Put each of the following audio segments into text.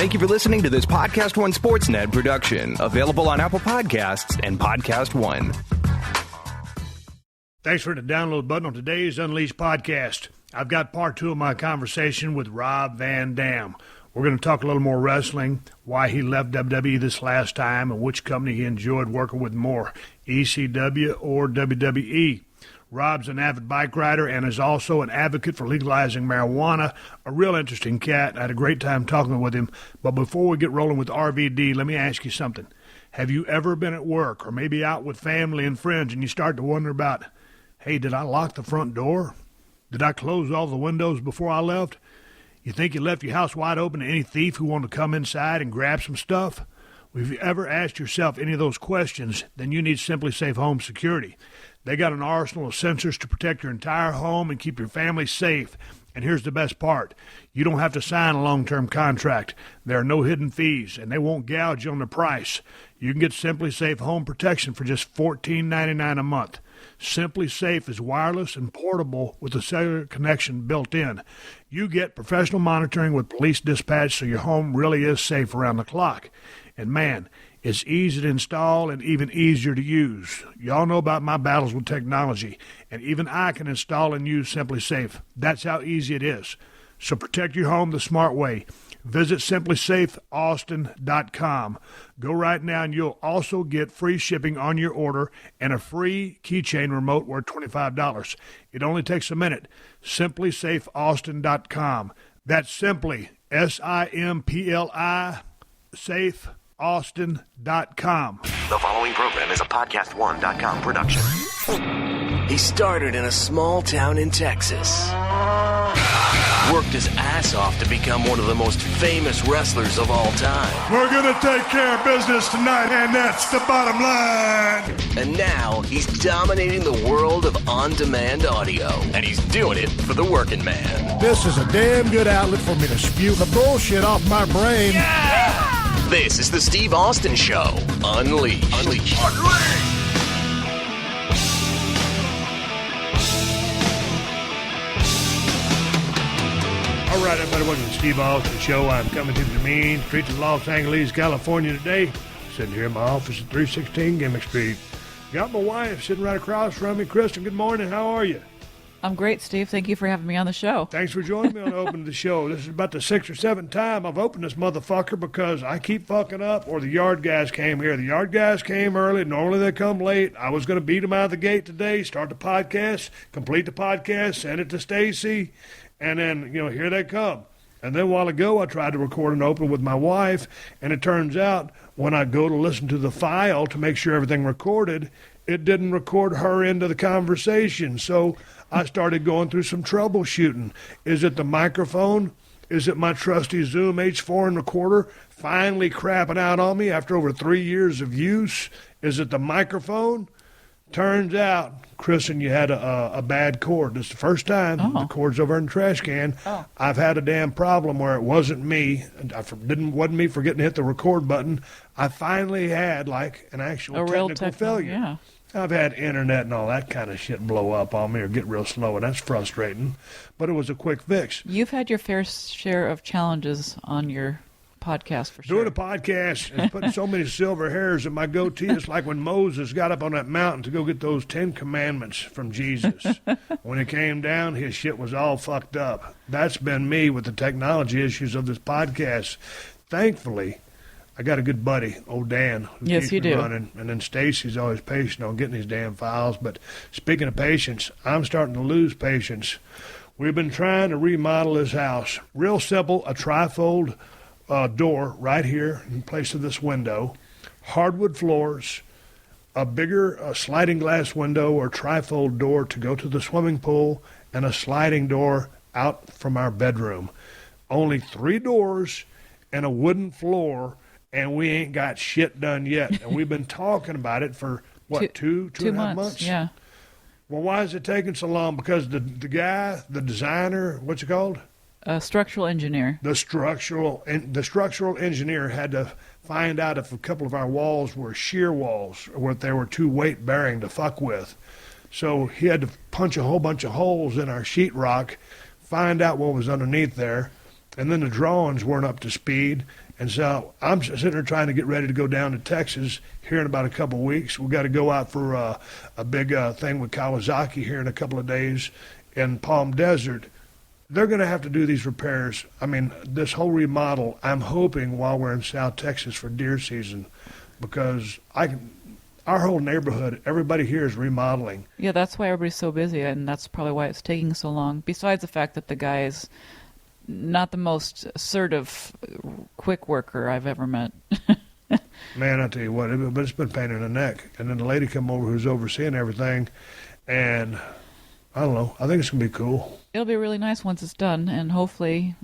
Thank you for listening to this PodcastOne Sportsnet production, available on Apple Podcasts and PodcastOne. Thanks for the download button on today's Unleashed podcast. I've got part 2 of my conversation with Rob Van Dam. We're going to talk a little more wrestling, why he left WWE this last time, and which company he enjoyed working with more, ECW or WWE. Rob's an avid bike rider and is also an advocate for legalizing marijuana. A real interesting cat. I had a great time talking with him. But before we get rolling with RVD, let me ask you something. Have you ever been at work or maybe out with family and friends and you start to wonder about, hey, did I lock the front door? Did I close all the windows before I left? You think you left your house wide open to any thief who wanted to come inside and grab some stuff? Well, if you ever asked yourself any of those questions, then you need Simply Safe Home Security. They got an arsenal of sensors to protect your entire home and keep your family safe. And here's the best part. You don't have to sign a long-term contract. There are no hidden fees, and they won't gouge you on the price. You can get Simply Safe Home Protection for just $14.99 a month. Simply Safe is wireless and portable with a cellular connection built in. You get professional monitoring with police dispatch, so your home really is safe around the clock. And man, it's easy to install and even easier to use. Y'all know about my battles with technology, and even I can install and use Simply Safe. That's how easy it is. So protect your home the smart way. Visit simplysafeaustin.com. Go right now and you'll also get free shipping on your order and a free keychain remote worth $25. It only takes a minute. simplysafeaustin.com. That's simply SIMPLI safeaustin.com. The following program is a PodcastOne.com production. He started in a small town in Texas. Worked his ass off to become one of the most famous wrestlers of all time. We're going to take care of business tonight, and that's the bottom line. And now he's dominating the world of on-demand audio. And he's doing it for the working man. This is a damn good outlet for me to spew the bullshit off my brain. Yeah! This is the Steve Austin Show. Unleashed. All right, everybody, welcome to the Steve Austin Show. I'm coming to the mean streets of Los Angeles, California today. Sitting here in my office at 316 Gimmick Street. Got my wife sitting right across from me. Kristen, good morning. How are you? I'm great, Steve. Thank you for having me on the show. Thanks for joining me on the open of the show. This is about the 6th or 7th time I've opened this motherfucker because I keep fucking up, or the yard guys came here. The yard guys came early. Normally they come late. I was going to beat them out of the gate today, start the podcast, complete the podcast, send it to Stacy, and then, here they come. And then a while ago, I tried to record an open with my wife, and it turns out when I go to listen to the file to make sure everything recorded, it didn't record her into the conversation. So I started going through some troubleshooting. Is it the microphone? Is it my trusty Zoom H4 1/4 finally crapping out on me after over 3 years of use? Is it the microphone? Turns out, Kristen, you had a bad cord. This is the first time the cord's over in the trash can. Oh. I've had a damn problem where it wasn't me. Wasn't me forgetting to hit the record button. I finally had like an actual technical failure. Yeah. I've had internet and all that kind of shit blow up on me or get real slow, and that's frustrating. But it was a quick fix. You've had your fair share of challenges on your podcast, for sure. Doing a podcast and putting so many silver hairs in my goatee, it's like when Moses got up on that mountain to go get those 10 commandments from Jesus. When it came down, his shit was all fucked up. That's been me with the technology issues of this podcast. Thankfully, I got a good buddy, old Dan, who keeps me running, and then Stacy's always patient on getting these damn files. But speaking of patience, I'm starting to lose patience. We've been trying to remodel this house. Real simple, a trifold door right here in place of this window, hardwood floors, a bigger sliding glass window or trifold door to go to the swimming pool, and a sliding door out from our bedroom. Only 3 doors and a wooden floor, and we ain't got shit done yet. And we've been talking about it for, what, two and a half months? Yeah. Well, why is it taking so long? Because the guy, the designer, what's it called? Structural engineer. The structural engineer had to find out if a couple of our walls were shear walls or if they were too weight-bearing to fuck with. So he had to punch a whole bunch of holes in our sheetrock, find out what was underneath there, and then the drawings weren't up to speed. And so I'm sitting there trying to get ready to go down to Texas here in about a couple of weeks. We've got to go out for a big thing with Kawasaki here in a couple of days in Palm Desert. They're going to have to do these repairs. I mean, this whole remodel, I'm hoping while we're in South Texas for deer season, because our whole neighborhood, everybody here is remodeling. Yeah, that's why everybody's so busy, and that's probably why it's taking so long. Besides the fact that the guy is not the most assertive, quick worker I've ever met. Man, I tell you what, but it's been a pain in the neck. And then the lady come over who's overseeing everything, and I don't know. I think it's going to be cool. It'll be really nice once it's done, and hopefully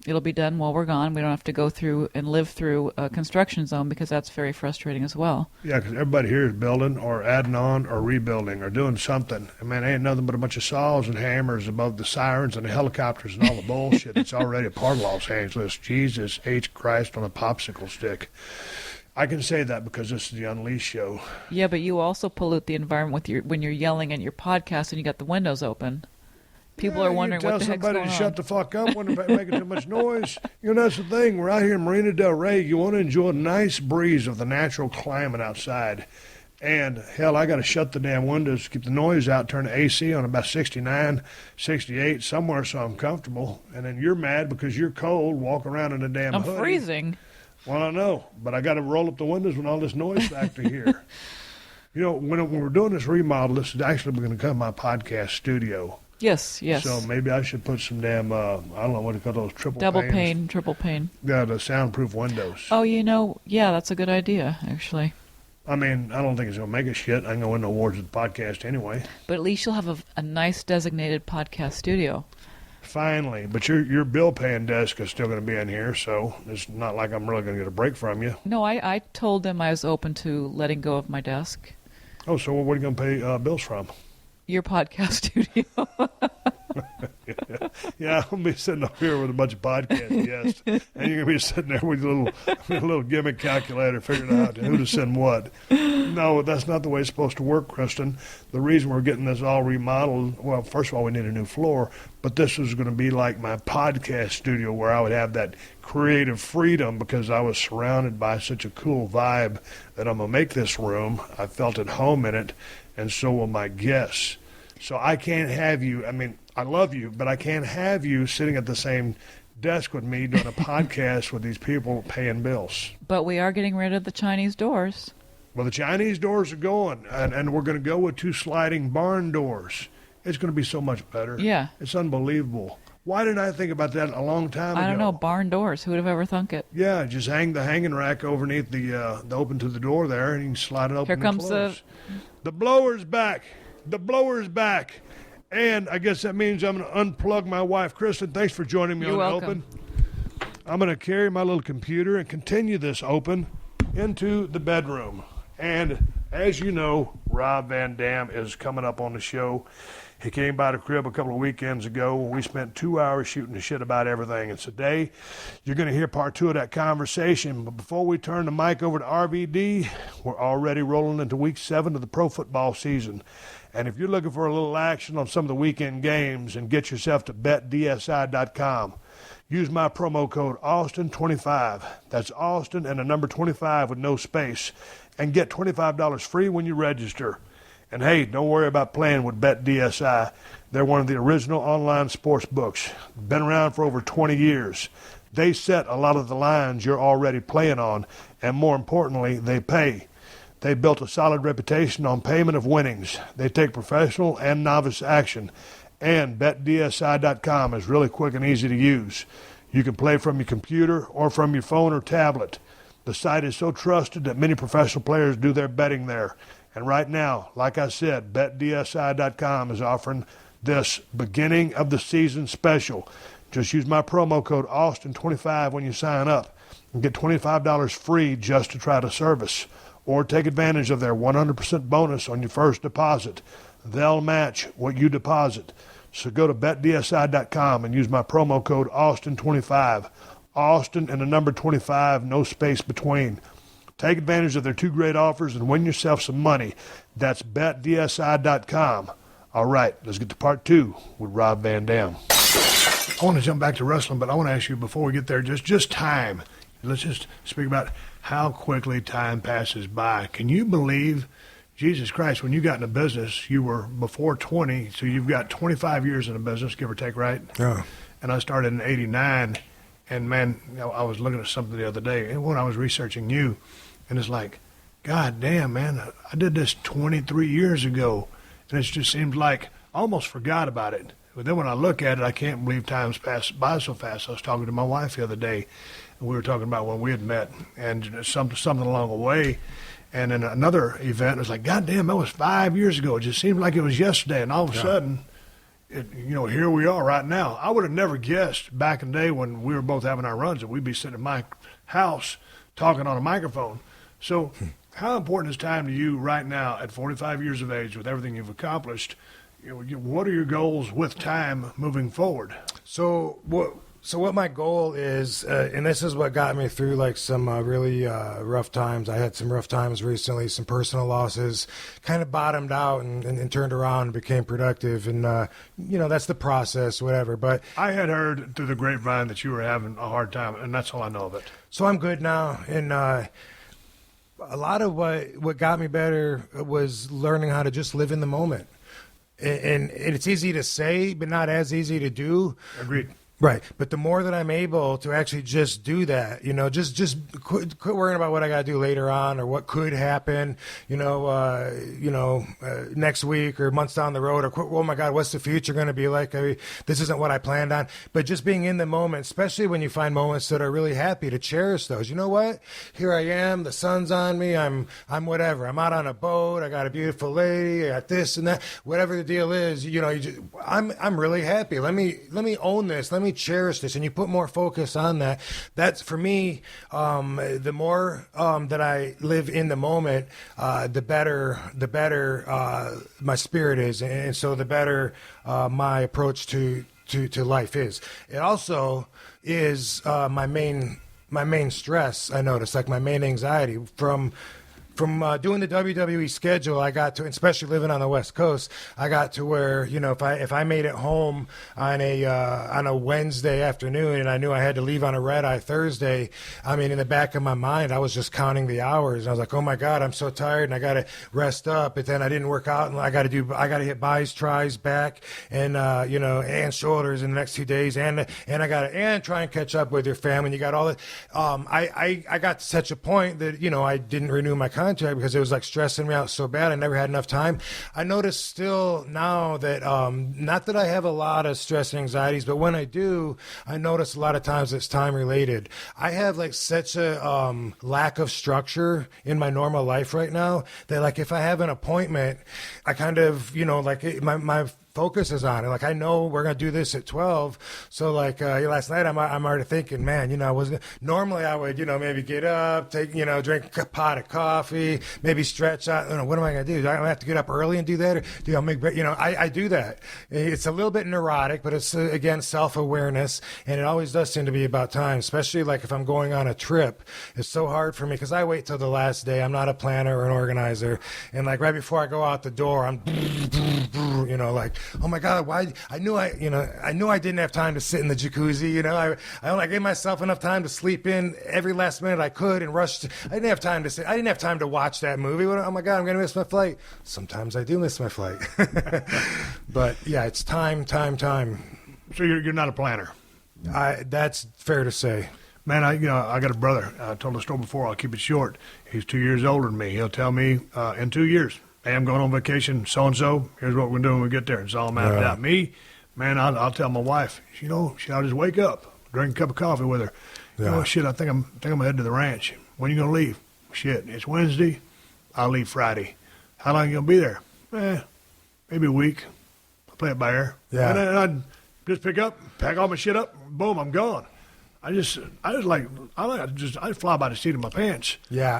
it'll be done while we're gone. We don't have to go through and live through a construction zone, because that's very frustrating as well. Yeah, because everybody here is building or adding on or rebuilding or doing something. I mean, ain't nothing but a bunch of saws and hammers above the sirens and the helicopters and all the bullshit that's already a part of Los Angeles. Jesus H. Christ on a popsicle stick. I can say that because this is the Unleashed show. Yeah, but you also pollute the environment when you're yelling at your podcast and you got the windows open. People are wondering what the heck's going on. Tell somebody to shut the fuck up when they're making too much noise. You know, that's the thing. We're out here in Marina Del Rey. You want to enjoy a nice breeze of the natural climate outside. And, hell, I got to shut the damn windows, keep the noise out, turn the AC on about 69, 68, somewhere so I'm comfortable. And then you're mad because you're cold, walk around in a damn hoodie. I'm freezing. Well, I know, but I got to roll up the windows when all this noise factor here. You know, when we're doing this remodel, this is actually going to become my podcast studio. Yes. So maybe I should put some damn, I don't know what to call those triple pane. Yeah, the soundproof windows. Oh, yeah, that's a good idea, actually. I mean, I don't think it's going to make a shit. I can go win the awards with the podcast anyway. But at least you'll have a nice designated podcast studio. Finally. But your bill-paying desk is still going to be in here, so it's not like I'm really going to get a break from you. No, I told them I was open to letting go of my desk. Oh, so what are you going to pay bills from? Your podcast studio. Yeah, I'm going to be sitting up here with a bunch of podcast guests, and you're going to be sitting there with a little gimmick calculator figuring out who to send what. No, that's not the way it's supposed to work, Kristen. The reason we're getting this all remodeled, well, first of all, we need a new floor, but this is going to be like my podcast studio where I would have that creative freedom because I was surrounded by such a cool vibe that I'm going to make this room. I felt at home in it, and so will my guests. So I can't have you, I mean, I love you, but I can't have you sitting at the same desk with me doing a podcast with these people paying bills. But we are getting rid of the Chinese doors. Well, the Chinese doors are going, and we're going to go with 2 sliding barn doors. It's going to be so much better. Yeah. It's unbelievable. Why didn't I think about that a long time ago? I don't know, barn doors. Who would have ever thunk it? Yeah, just hang the hanging rack overneath the open to the door there, and you can slide it open. Here comes the blower's back. The blower's back. And I guess that means I'm going to unplug my wife. Kristen, thanks for joining me You're on welcome. Open. I'm going to carry my little computer and continue this Open into the bedroom. And as you know, Rob Van Dam is coming up on the show. He came by the crib a couple of weekends ago. We spent 2 hours shooting the shit about everything. And today, you're going to hear part 2 of that conversation. But before we turn the mic over to RVD, we're already rolling into week 7 of the pro football season. And if you're looking for a little action on some of the weekend games, and get yourself to betdsi.com. Use my promo code Austin25. That's Austin and the number 25 with no space. And get $25 free when you register. And hey, don't worry about playing with BetDSI. They're one of the original online sports books. Been around for over 20 years. They set a lot of the lines you're already playing on, and more importantly, they pay. They built a solid reputation on payment of winnings. They take professional and novice action. And BetDSI.com is really quick and easy to use. You can play from your computer or from your phone or tablet. The site is so trusted that many professional players do their betting there. And right now, like I said, BetDSI.com is offering this beginning of the season special. Just use my promo code Austin25 when you sign up and get $25 free just to try the service. Or take advantage of their 100% bonus on your first deposit. They'll match what you deposit. So go to BetDSI.com and use my promo code Austin25. Austin and the number 25, no space between. Take advantage of their 2 great offers and win yourself some money. That's BetDSI.com. All right, let's get to part 2 with Rob Van Dam. I want to jump back to wrestling, but I want to ask you before we get there, just time. Let's just speak about how quickly time passes by. Can you believe, Jesus Christ, when you got in the business, you were before 20, so you've got 25 years in the business, give or take, right? Yeah. And I started in 89, and man, I was looking at something the other day, and when I was researching you, and it's like, God damn, man, I did this 23 years ago, and it just seems like I almost forgot about it. But then when I look at it, I can't believe time's passed by so fast. I was talking to my wife the other day, and we were talking about when we had met, and something along the way. And in another event, it was like, God damn, that was 5 years ago. It just seemed like it was yesterday, and all of a sudden, here we are right now. I would have never guessed back in the day when we were both having our runs that we'd be sitting in my house talking on a microphone. So how important is time to you right now at 45 years of age with everything you've accomplished? What are your goals with time moving forward? So what my goal is, and this is what got me through like some really rough times. I had some rough times recently, some personal losses, kind of bottomed out and turned around and became productive. And, that's the process, whatever. But I had heard through the grapevine that you were having a hard time, and that's all I know of it. So I'm good now. And a lot of what got me better was learning how to just live in the moment. And it's easy to say, but not as easy to do. Agreed. Right, but the more that I'm able to actually just do that, just quit worrying about what I got to do later on or what could happen, next week or months down the road, or quit, oh my God, what's the future going to be like? This isn't what I planned on. But just being in the moment, especially when you find moments that are really happy, to cherish those. You know what? Here I am. The sun's on me. I'm whatever. I'm out on a boat. I got a beautiful lady. I got this and that. Whatever the deal is, I'm really happy. Let me own this. Let me cherish this, and you put more focus on that. That's for me. The more that I live in the moment, the better my spirit is, and so the better my approach to life is. It also is my main stress. I notice, like my main anxiety from doing the WWE schedule. I got to, especially living on the West Coast, I got to where, if I made it home on a Wednesday afternoon and I knew I had to leave on a red-eye Thursday, in the back of my mind, I was just counting the hours. And I was like, oh my God, I'm so tired and I got to rest up. But then I didn't work out and I got to hit buys, tries, back, and, and shoulders in the next 2 days. And I got to, try and catch up with your family. You got all that. I got to such a point that, I didn't renew my contract because it was like stressing me out so bad. I never had enough time. I notice still now that not that I have a lot of stress and anxieties, but when I do, I notice a lot of times it's time related. I have like such a lack of structure in my normal life right now that like if I have an appointment, I kind of my focus is on it. Like, I know we're going to do this at 12. So like, last night I'm already thinking, man, I wasn't, normally I would, maybe get up, take, drink a pot of coffee, maybe stretch out. What am I going to do? Do I have to get up early and do that? Or do I make, I do that. It's a little bit neurotic, but it's again, self-awareness. And it always does seem to be about time, especially like if I'm going on a trip. It's so hard for me because I wait till the last day. I'm not a planner or an organizer. And like right before I go out the door, I'm, like, oh my God, why? I knew I didn't have time to sit in the jacuzzi. I gave myself enough time to sleep in every last minute I could and rushed. I didn't have time to sit. I didn't have time to watch that movie. Oh my God, I'm going to miss my flight. Sometimes I do miss my flight. But yeah, it's time. So you're not a planner? That's fair to say. Man, I got a brother. I told the story before. I'll keep it short. He's 2 years older than me. He'll tell me in 2 years, hey, I'm going on vacation, so-and-so. Here's what we're doing when we get there. It's all mapped out. Me, man, I'll tell my wife, I'll just wake up, drink a cup of coffee with her. Yeah. I think I'm going to head to the ranch. When are you going to leave? Shit, it's Wednesday. I'll leave Friday. How long are you going to be there? Maybe a week. I'll play it by ear. Yeah. And then I'd just pick up, pack all my shit up, boom, I'm gone. I fly by the seat of my pants. Yeah,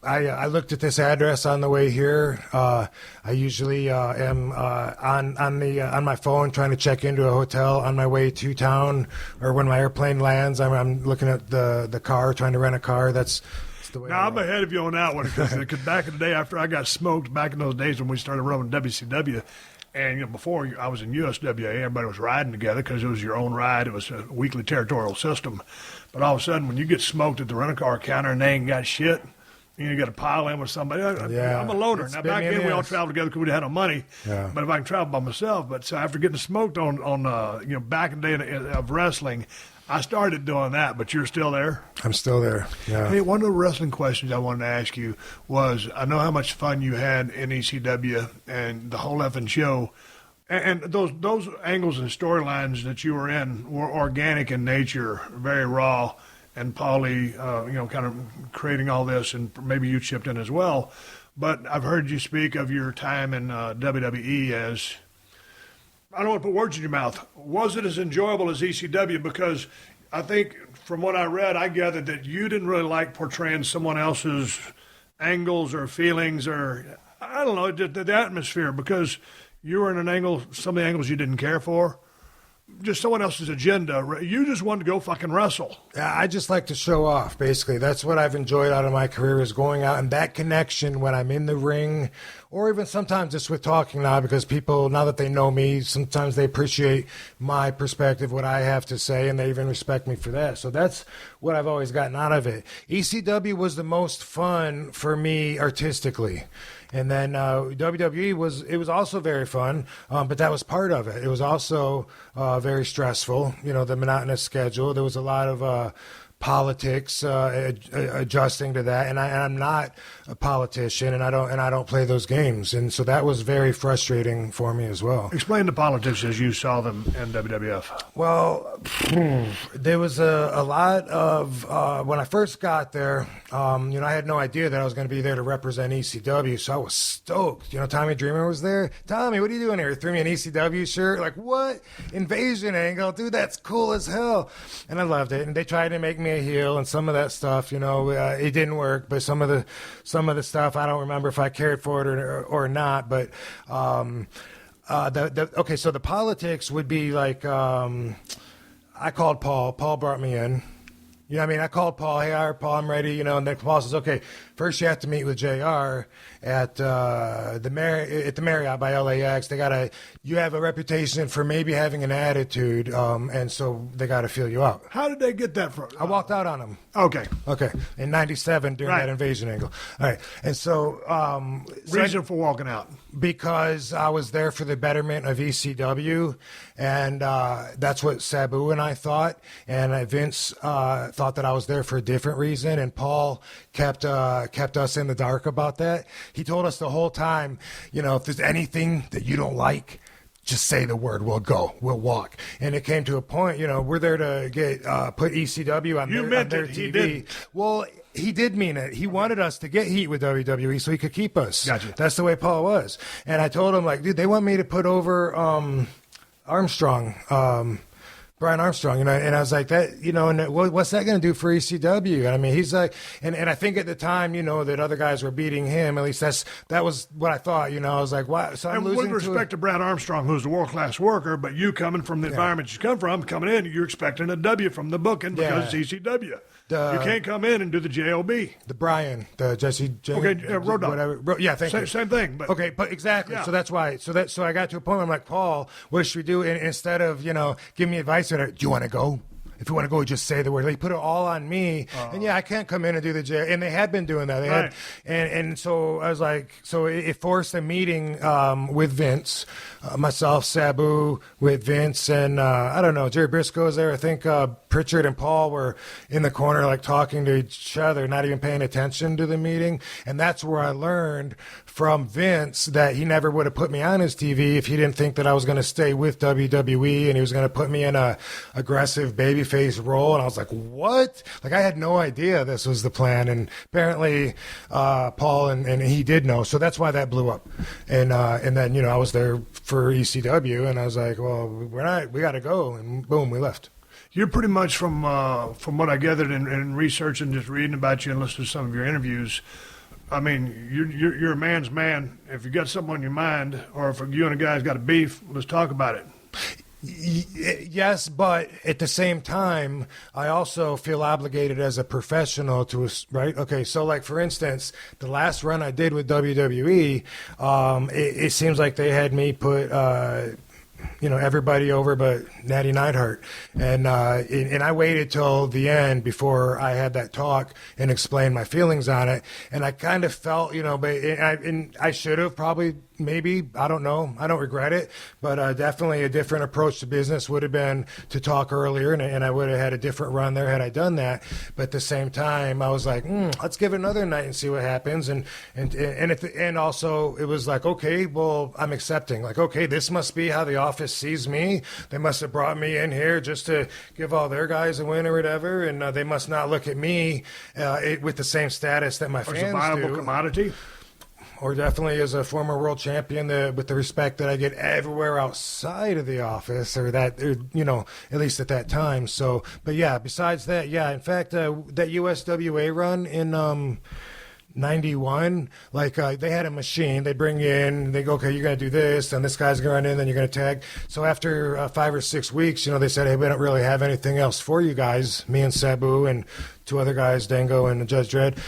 I looked at this address on the way here. I usually am on my phone trying to check into a hotel on my way to town, or when my airplane lands, I'm looking at the car, trying to rent a car. That's the way. Now I'm ahead of you on that one because back in the day after I got smoked, back in those days when we started running WCW. And before I was in USWA, everybody was riding together because it was your own ride. It was a weekly territorial system. But all of a sudden, when you get smoked at the rental-car counter and they ain't got shit, you got to pile in with somebody. I'm a loner. Now, back then, we all traveled together because we didn't have no money. Yeah. But if I can travel by myself. But so after getting smoked on back in the day of wrestling, I started doing that, but you're still there? I'm still there, yeah. Hey, one of the wrestling questions I wanted to ask you was, I know how much fun you had in ECW and the whole effing show, and those angles and storylines that you were in were organic in nature, very raw, and Paulie, kind of creating all this, and maybe you chipped in as well. But I've heard you speak of your time in WWE as, I don't want to put words in your mouth. Was it as enjoyable as ECW? Because I think from what I read, I gathered that you didn't really like portraying someone else's angles or feelings or, I don't know, the atmosphere, because you were in an angle, some of the angles you didn't care for. Just someone else's agenda. You just wanted to go fucking wrestle. Yeah, I just like to show off, basically. That's what I've enjoyed out of my career, is going out, and that connection when I'm in the ring, or even sometimes just with talking now, because people, now that they know me, sometimes they appreciate my perspective, what I have to say, and they even respect me for that. So that's what I've always gotten out of it. ECW was the most fun for me artistically. And then WWE was also very fun, but that was part of it. It was also very stressful, the monotonous schedule. There was a lot of politics adjusting to that, and I'm not a politician, and I don't play those games, and so that was very frustrating for me as well. Explain the politics as you saw them in WWF. Well, there was a lot of when I first got there. I had no idea that I was going to be there to represent ECW, so I was stoked. Tommy Dreamer was there. Tommy, what are you doing here? He threw me an ECW shirt. Like, what? Invasion angle, dude, that's cool as hell. And I loved it. And they tried to make me a heel, and some of that stuff, it didn't work. But some of the stuff, I don't remember if I cared for it or not. But okay, so the politics would be like, I called Paul. Paul brought me in. I called Paul. Hey, all right, Paul, I'm ready. And then Paul says, okay, first you have to meet with JR at the Marriott by LAX. You have a reputation for maybe having an attitude, and so they got to feel you out. How did they get that from? I walked out on them. Okay. In '97 during that invasion angle. All right, and so reason for walking out? Because I was there for the betterment of ECW, and that's what Sabu and I thought, and Vince thought that I was there for a different reason, and Paul kept us in the dark about that. He told us the whole time, if there's anything that you don't like, just say the word, we'll go, we'll walk. And it came to a point, we're there to get put ECW on their TV. He did. Well, he did mean it. He wanted us to get heat with WWE so he could keep us. Gotcha. That's the way Paul was. And I told him, dude, they want me to put over Armstrong, Brian Armstrong, and I was like, that, and what's that going to do for ECW? I mean, he's like, and I think at the time, that other guys were beating him. At least that was what I thought. I was like, why? So I'm losing. With respect to Brian Armstrong, who's a world-class worker, but you coming from the environment you come from, coming in, you're expecting a W from the booking because it's ECW. You can't come in and do the JOB. The Jesse. Road Dogg. Whatever. Yeah, thank you. Same thing. But okay, but exactly. Yeah. So that's why. So I got to a point where I'm like, Paul, what should we do? And instead of give me advice, do you want to go? If you want to go, just say the word. They put it all on me, and I can't come in and do the J. And they had been doing that. They had, and so I was like, so it forced a meeting with Vince, myself, Sabu, with Vince, and I don't know, Jerry Briscoe was there. I think Pritchard and Paul were in the corner, talking to each other, not even paying attention to the meeting. And that's where I learned from Vince that he never would have put me on his TV if he didn't think that I was going to stay with WWE and he was going to put me in a aggressive babyface role. And I was like, what? I had no idea this was the plan. And apparently Paul and he did know. So that's why that blew up. And then, I was there for ECW and I was like, well, we got to go. And boom, we left. You're pretty much, from what I gathered in research and just reading about you and listening to some of your interviews, I mean, you're a man's man. If you got something on your mind, or if you and a guy's got a beef, let's talk about it. Yes, but at the same time, I also feel obligated as a professional to, right? Okay, so like for instance, the last run I did with WWE, it seems like they had me put, everybody over but Natty Neidhart. And I waited till the end before I had that talk and explained my feelings on it. And I kind of felt, and I should have probably, maybe, I don't know. I don't regret it, but definitely a different approach to business would have been to talk earlier, and I would have had a different run there had I done that. But at the same time, I was like, let's give it another night and see what happens. And also it was like, okay, well, I'm accepting. Like, okay, this must be how the office sees me. They must have brought me in here just to give all their guys a win or whatever, and they must not look at me with the same status that my fans do. As a viable commodity. Or definitely as a former world champion, with the respect that I get everywhere outside of the office, or that, at least at that time. So, but yeah, besides that, yeah, in fact, that USWA run in 91, like they had a machine. They bring you in, they go, okay, you're going to do this, and this guy's going to run in, then you're going to tag. So after 5 or 6 weeks, they said, hey, we don't really have anything else for you guys, me and Sabu and 2 other guys, Dango and Judge Dredd.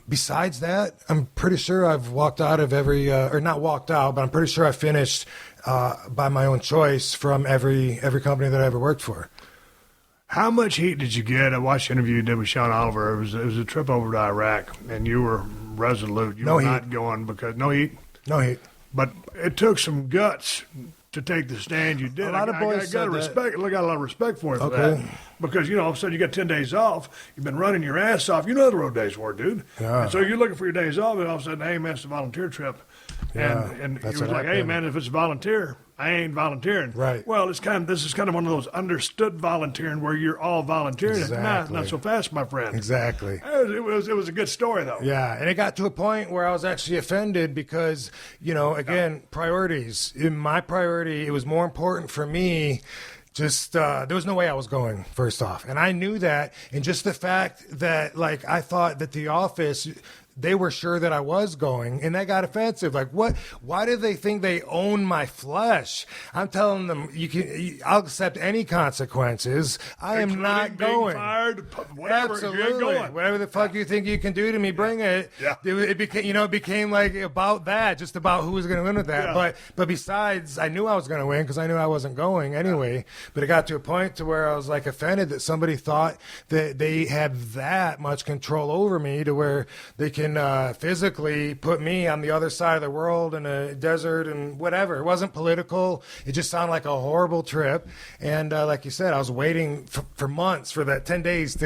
Besides that, I'm pretty sure I've walked out of every, or not walked out, but I'm pretty sure I finished by my own choice from every company that I ever worked for. How much heat did you get? I watched the interview you did with Sean Oliver. It was a trip over to Iraq, and you were resolute. You were not going because no heat. No heat. But it took some guts to take the stand you did. A lot of boys I got a lot of respect for you for that. Because, all of a sudden you got 10 days off. You've been running your ass off. You know how the road days were, dude. Yeah. And so you're looking for your days off, and all of a sudden, hey, man, it's a volunteer trip. Yeah, and he was like, hey, man, if it's volunteer, I ain't volunteering. Right. Well, this is kind of one of those understood volunteering where you're all volunteering. Exactly. Nah, not so fast, my friend. Exactly. It was a good story, though. Yeah, and it got to a point where I was actually offended because, again, priorities. In my priority, it was more important for me. Just there was no way I was going, first off. And I knew that. And just the fact that, like, I thought that the office, they were sure that I was going, and that got offensive. Like, what? Why do they think they own my flesh? I'm telling them, I'll accept any consequences. I am not going. Being fired, whatever. Absolutely. You ain't going. Whatever the fuck you think you can do to me, bring it. Yeah. It became like about that, just about who was going to win with that. Yeah. But besides, I knew I was going to win because I knew I wasn't going anyway. Yeah. But it got to a point to where I was like offended that somebody thought that they had that much control over me to where they can physically put me on the other side of the world in a desert and whatever. It wasn't political. It just sounded like a horrible trip. And like you said, I was waiting for months for that 10 days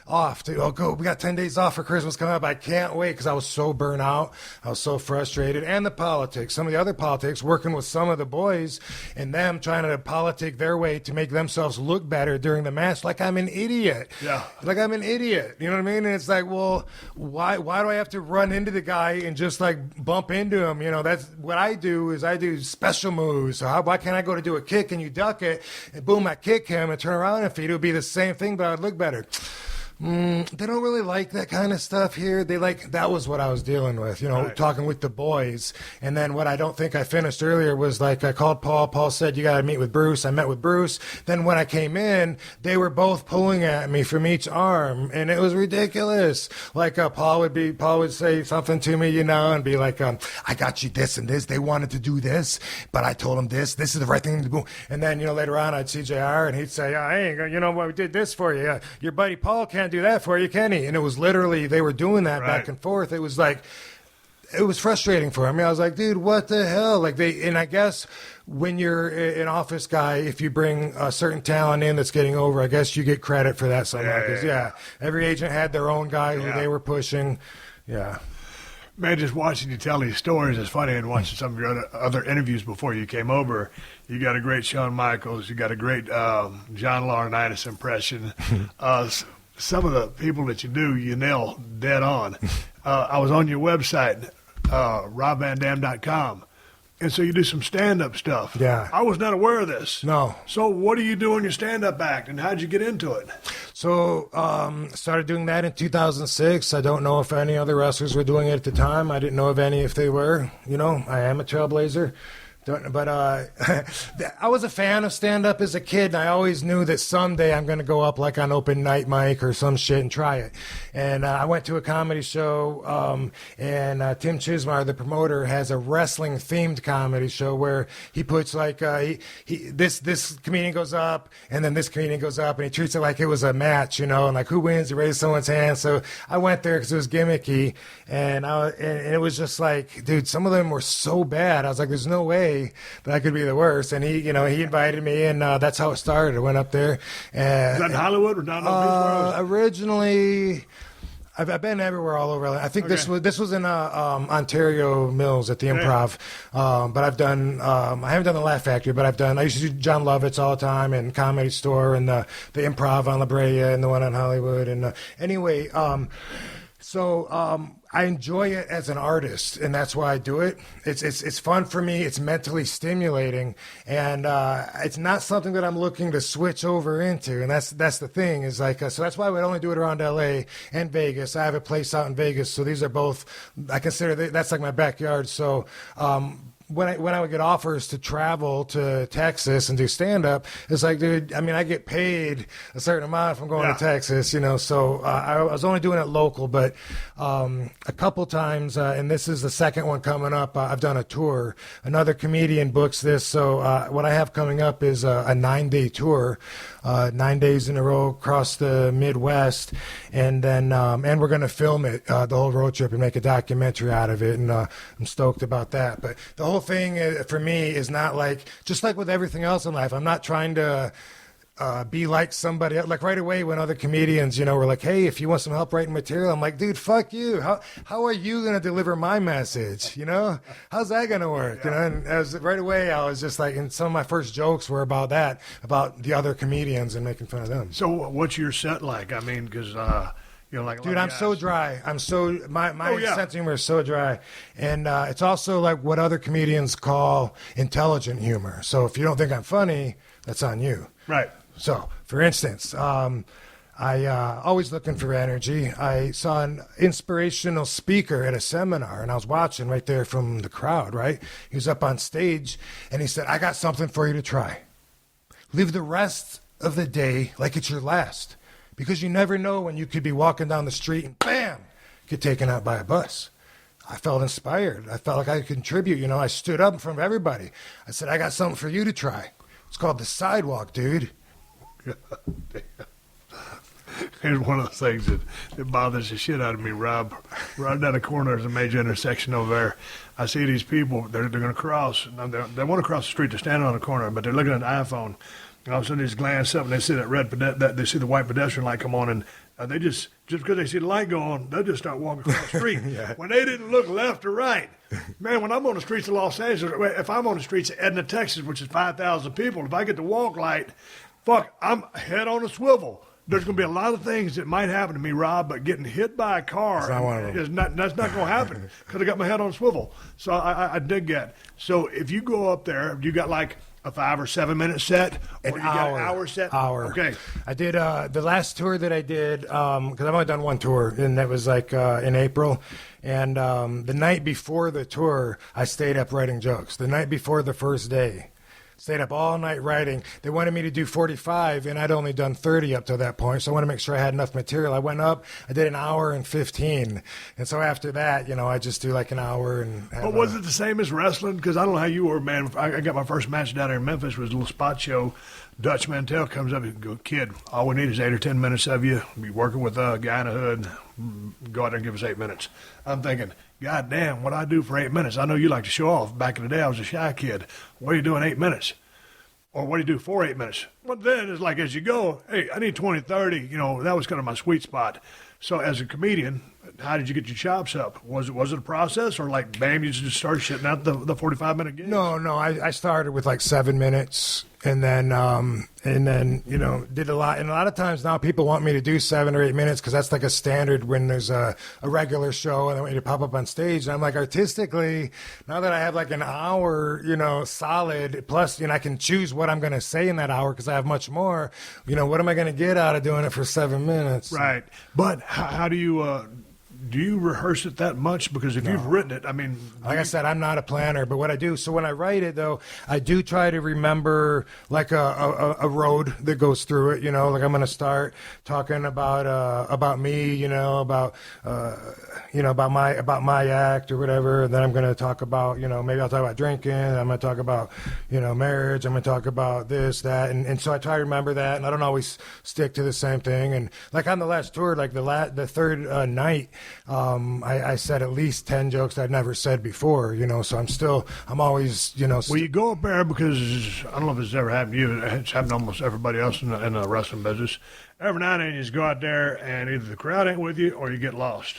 off. We got 10 days off for Christmas coming up. I can't wait because I was so burnt out. I was so frustrated. And the politics, some of the other politics, working with some of the boys and them trying to politic their way to make themselves look better during the match like I'm an idiot. Yeah. Like I'm an idiot. You know what I mean? And it's like, well, why do I have to run into the guy and just like bump into him? That's what I do is I do special moves. So why can't I go to do a kick and you duck it and boom, I kick him and turn around and feed? It would be the same thing, but I'd look better. They don't really like that kind of stuff here. That was what I was dealing with, Right. Talking with the boys. And then what I don't think I finished earlier was like I called Paul. Paul said, you got to meet with Bruce. I met with Bruce. Then when I came in, they were both pulling at me from each arm, and it was ridiculous. Like Paul would say something to me, and be like, I got you this and this. They wanted to do this, but I told them this. This is the right thing to do. And then, later on I'd see JR and he'd say, I ain't gonna, we did this for you. Your buddy Paul can't do that for you, can he? And it was literally, they were doing that back and forth. It was like, it was frustrating for me. I was like, dude, what the hell? And I guess when you're an office guy, if you bring a certain talent in that's getting over, I guess you get credit for that somehow. Because, every agent had their own guy who they were pushing. Yeah. Man, just watching you tell these stories is funny, and watching some of your other interviews before you came over. You got a great Shawn Michaels. You got a great John Laurinaitis impression. Some of the people that you do, you nail dead on. I was on your website, robvandam.com, and so you do some stand-up stuff. Yeah. I was not aware of this. No. So what do you do in your stand-up act, and how'd you get into it? So started doing that in 2006. I don't know if any other wrestlers were doing it at the time. I didn't know of any if they were. I am a trailblazer. But I was a fan of stand-up as a kid, and I always knew that someday I'm going to go up like on open night mic or some shit and try it. And I went to a comedy show, and Tim Chismar, the promoter, has a wrestling-themed comedy show where he puts like this comedian goes up, and then this comedian goes up, and he treats it like it was a match, you know, and like who wins, he raises someone's hand. So I went there because it was gimmicky, and it was just like, dude, some of them were so bad. I was like, there's no way that I could be the worst. And he invited me, and that's how it started. I went up there. And, was that in Hollywood or down originally, I've been everywhere, all over. I think this was in Ontario Mills at the Improv. But I've done I haven't done the Laugh Factory, but I used to do John Lovitz all the time, and Comedy Store, and the Improv on La Brea, and the one on Hollywood. And anyway, I enjoy it as an artist, and that's why I do it. It's fun for me. It's mentally stimulating, and it's not something that I'm looking to switch over into. And that's the thing is like so that's why I would only do it around L.A. and Vegas. I have a place out in Vegas, so these are both. I consider that's like my backyard. So. When I would get offers to travel to Texas and do stand-up, it's like, dude, I mean, I get paid a certain amount if I'm going to Texas, you know, so I was only doing it local, but a couple times, and this is the second one coming up, I've done a tour. Another comedian books this, so what I have coming up is a 9-day tour, 9 days in a row across the Midwest, and then and we're going to film it, the whole road trip, and make a documentary out of it, and I'm stoked about that. But the whole thing for me is not like, just like with everything else in life, I'm not trying to be like somebody else. Like right away when other comedians, you know, were like, hey, if you want some help writing material, I'm like, dude, fuck you. How are you going to deliver my message? You know, how's that going to work? You know, and right away I was just like, and some of my first jokes were about that, about the other comedians and making fun of them. So what's your set like? I mean, because you know, like, dude, I'm so dry. My sense of humor is so dry, and it's also like what other comedians call intelligent humor. So if you don't think I'm funny, that's on you. Right. So, for instance, I always looking for energy. I saw an inspirational speaker at a seminar, and I was watching right there from the crowd. Right, he was up on stage, and he said, "I got something for you to try. Live the rest of the day like it's your last." Because you never know when you could be walking down the street and bam, get taken out by a bus. I felt inspired. I felt like I could contribute. You know, I stood up in front of everybody. I said, I got something for you to try. It's called the sidewalk, dude. Here's one of those things that bothers the shit out of me, Rob. Right down the corner is a major intersection over there. I see these people, they're going to cross. They want to cross the street. They're standing on the corner, but they're looking at an iPhone. And all of a sudden they just glance up and they see that they see the white pedestrian light come on, and they just because they see the light go on, they'll just start walking across the street. When they didn't look left or right. Man, when I'm on the streets of Los Angeles, if I'm on the streets of Edna, Texas, which is 5,000 people, if I get the walk light, fuck, I'm head on a swivel. There's going to be a lot of things that might happen to me, Rob, but getting hit by a car that's not going to happen because I got my head on a swivel. So I dig that. So if you go up there, you got like a 5 or 7 minute set, or you got an hour set? Okay. I did the last tour that I did, because I've only done one tour, and that was like in April. And the night before the tour, I stayed up writing jokes. The night before the first day. Stayed up all night writing. They wanted me to do 45, and I'd only done 30 up to that point, so I wanted to make sure I had enough material. I went up, I did an hour and 15, and so after that, you know, I just do like an hour. But was it the same as wrestling? Because I don't know how you were, man. I got my first match down there in Memphis. It was a little spot show. Dutch Mantel comes up and goes, kid, all we need is 8 or 10 minutes of you. Be working with a guy in a hood. Go out there and give us 8 minutes. I'm thinking, God damn, what I do for 8 minutes? I know you like to show off. Back in the day, I was a shy kid. What are you doing 8 minutes? Or what do you do for 8 minutes? But then it's like as you go, hey, I need 20, 30. You know, that was kind of my sweet spot. So as a comedian, how did you get your chops up? Was it a process, or like, bam, you just start shitting out the 45-minute gigs? No, I started with like 7 minutes, and then you know, did a lot. And a lot of times now people want me to do 7 or 8 minutes because that's like a standard when there's a regular show and they want you to pop up on stage. And I'm like, artistically, now that I have like an hour, you know, solid, plus, you know, I can choose what I'm going to say in that hour because I have much more. You know, what am I going to get out of doing it for 7 minutes? Right. But how do you Do you rehearse it that much? Because if you've written it, I mean... Like I said, I'm not a planner, but what I do, so when I write it, though, I do try to remember, like, a road that goes through it, like I'm going to start talking about me, about my act or whatever, and then I'm going to talk about, maybe I'll talk about drinking, I'm going to talk about, marriage, I'm going to talk about this, that, and so I try to remember that, and I don't always stick to the same thing, and like on the last tour, like the third night, I said at least 10 jokes I'd never said before, so I'm always, Well, you go up there because, I don't know if it's ever happened to you, it's happened to almost everybody else in the wrestling business. Every now and then you just go out there and either the crowd ain't with you or you get lost.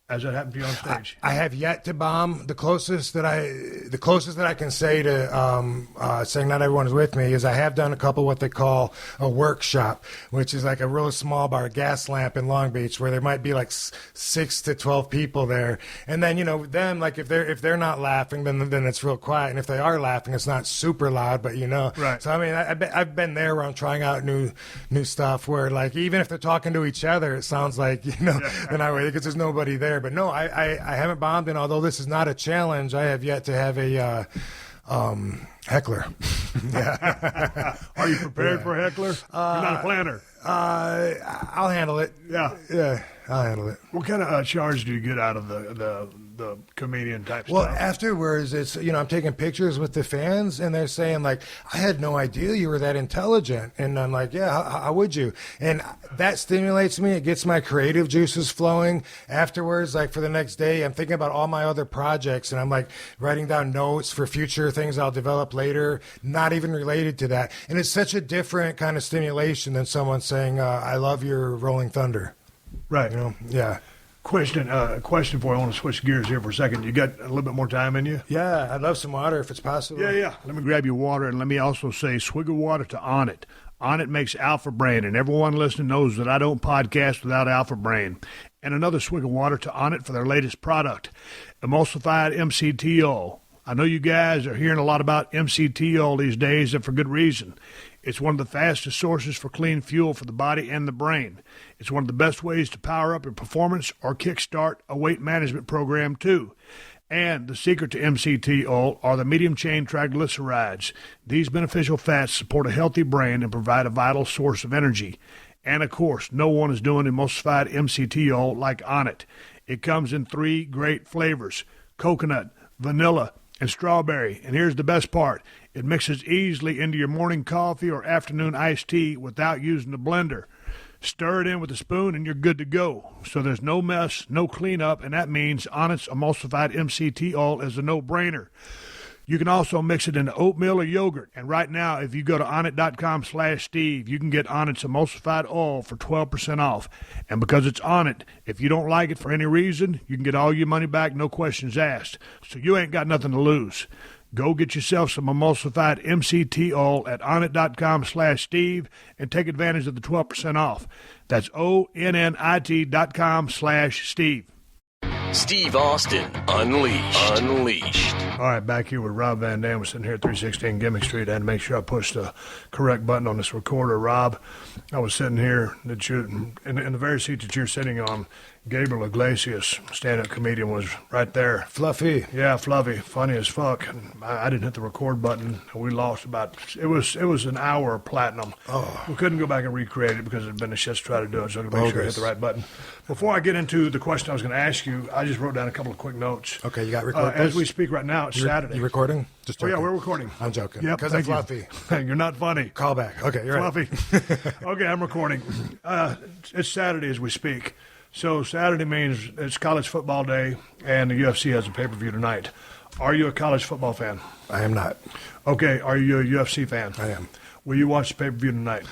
Has that happened to you on stage? I have yet to bomb. The closest that I can say to saying not everyone is with me is I have done a couple what they call a workshop, which is like a real small bar, gas lamp in Long Beach, where there might be like 6 to 12 people there, and then then like if they're not laughing, then it's real quiet, and if they are laughing, it's not super loud, but Right. So I mean, I've been there where I'm trying out new stuff where like even if they're talking to each other, it sounds like they're not with, because there's nobody there. But no, I haven't bombed, and although this is not a challenge, I have yet to have a heckler. Yeah. Are you prepared for a heckler? You're not a planner. I'll handle it. Yeah, I'll handle it. What kind of charge do you get out of the comedian type Well, stuff? afterwards, it's I'm taking pictures with the fans, and they're saying like, "I had no idea you were that intelligent," and I'm like, "Yeah, how would you?" And that stimulates me. It gets my creative juices flowing. Afterwards, like for the next day, I'm thinking about all my other projects, and I'm like writing down notes for future things I'll develop later, not even related to that. And it's such a different kind of stimulation than someone saying, "I love your Rolling Thunder." Right. Yeah. Question for you. I want to switch gears here for a second. You got a little bit more time in you? Yeah, I'd love some water if it's possible. Yeah. Let me grab your water, and let me also say swig of water to Onnit. Onnit makes Alpha Brain, and everyone listening knows that I don't podcast without Alpha Brain. And another swig of water to Onnit for their latest product, emulsified MCT-oil. I know you guys are hearing a lot about MCT-oil these days, and for good reason. It's one of the fastest sources for clean fuel for the body and the brain. It's one of the best ways to power up your performance or kickstart a weight management program, too. And the secret to MCT oil are the medium-chain triglycerides. These beneficial fats support a healthy brain and provide a vital source of energy. And, of course, no one is doing emulsified MCT oil like Onnit. It comes in 3 great flavors: coconut, vanilla, and strawberry. And here's the best part. It mixes easily into your morning coffee or afternoon iced tea without using the blender. Stir it in with a spoon and you're good to go. So there's no mess, no cleanup, and that means Onnit's emulsified MCT oil is a no-brainer. You can also mix it into oatmeal or yogurt. And right now, if you go to Onnit.com/Steve, you can get Onnit's emulsified oil for 12% off. And because it's Onnit, if you don't like it for any reason, you can get all your money back, no questions asked. So you ain't got nothing to lose. Go get yourself some emulsified MCT oil at Onnit.com/Steve and take advantage of the 12% off. That's ONNIT.com/Steve. Steve Austin, Unleashed. All right, back here with Rob Van Dam. We're sitting here at 316 Gimmick Street. I had to make sure I pushed the correct button on this recorder. Rob, I was sitting here in the very seat that you're sitting on. Gabriel Iglesias, stand-up comedian, was right there. Fluffy. Yeah, fluffy, funny as fuck. And I didn't hit the record button. We lost it was an hour of platinum. Oh. We couldn't go back and recreate it because it had been a shit to try to do it, so I had to make sure I hit the right button. Before I get into the question I was going to ask you, I just wrote down a couple of quick notes. Okay, you got recording. As we speak right now, it's Saturday. You recording? Just joking. Oh, yeah, we're recording. I'm joking. Yep, because I'm fluffy. You're not funny. Call back. Okay, you're fluffy. Right. Okay, I'm recording. It's Saturday as we speak. So Saturday means it's college football day, and the UFC has a pay-per-view tonight. Are you a college football fan? I am not. Okay, are you a UFC fan? I am. Will you watch the pay-per-view tonight?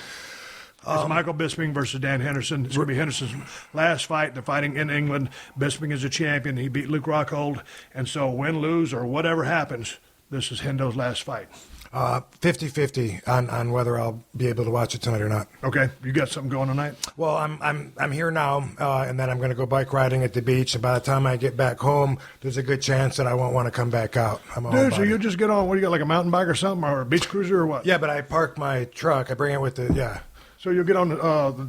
It's Michael Bisping versus Dan Henderson. It's going to be Henderson's last fight. They're fighting in England. Bisping is a champion. He beat Luke Rockhold. And so win, lose, or whatever happens, this is Hendo's last fight. 50-50 on whether I'll be able to watch it tonight or not. Okay, you got something going tonight? Well, I'm here now, and then I'm going to go bike riding at the beach. And by the time I get back home, there's a good chance that I won't want to come back out. Dude, so you just get on, what do you got, like a mountain bike or something, or a beach cruiser or what? Yeah, but I park my truck. I bring it with the, yeah. So you'll get on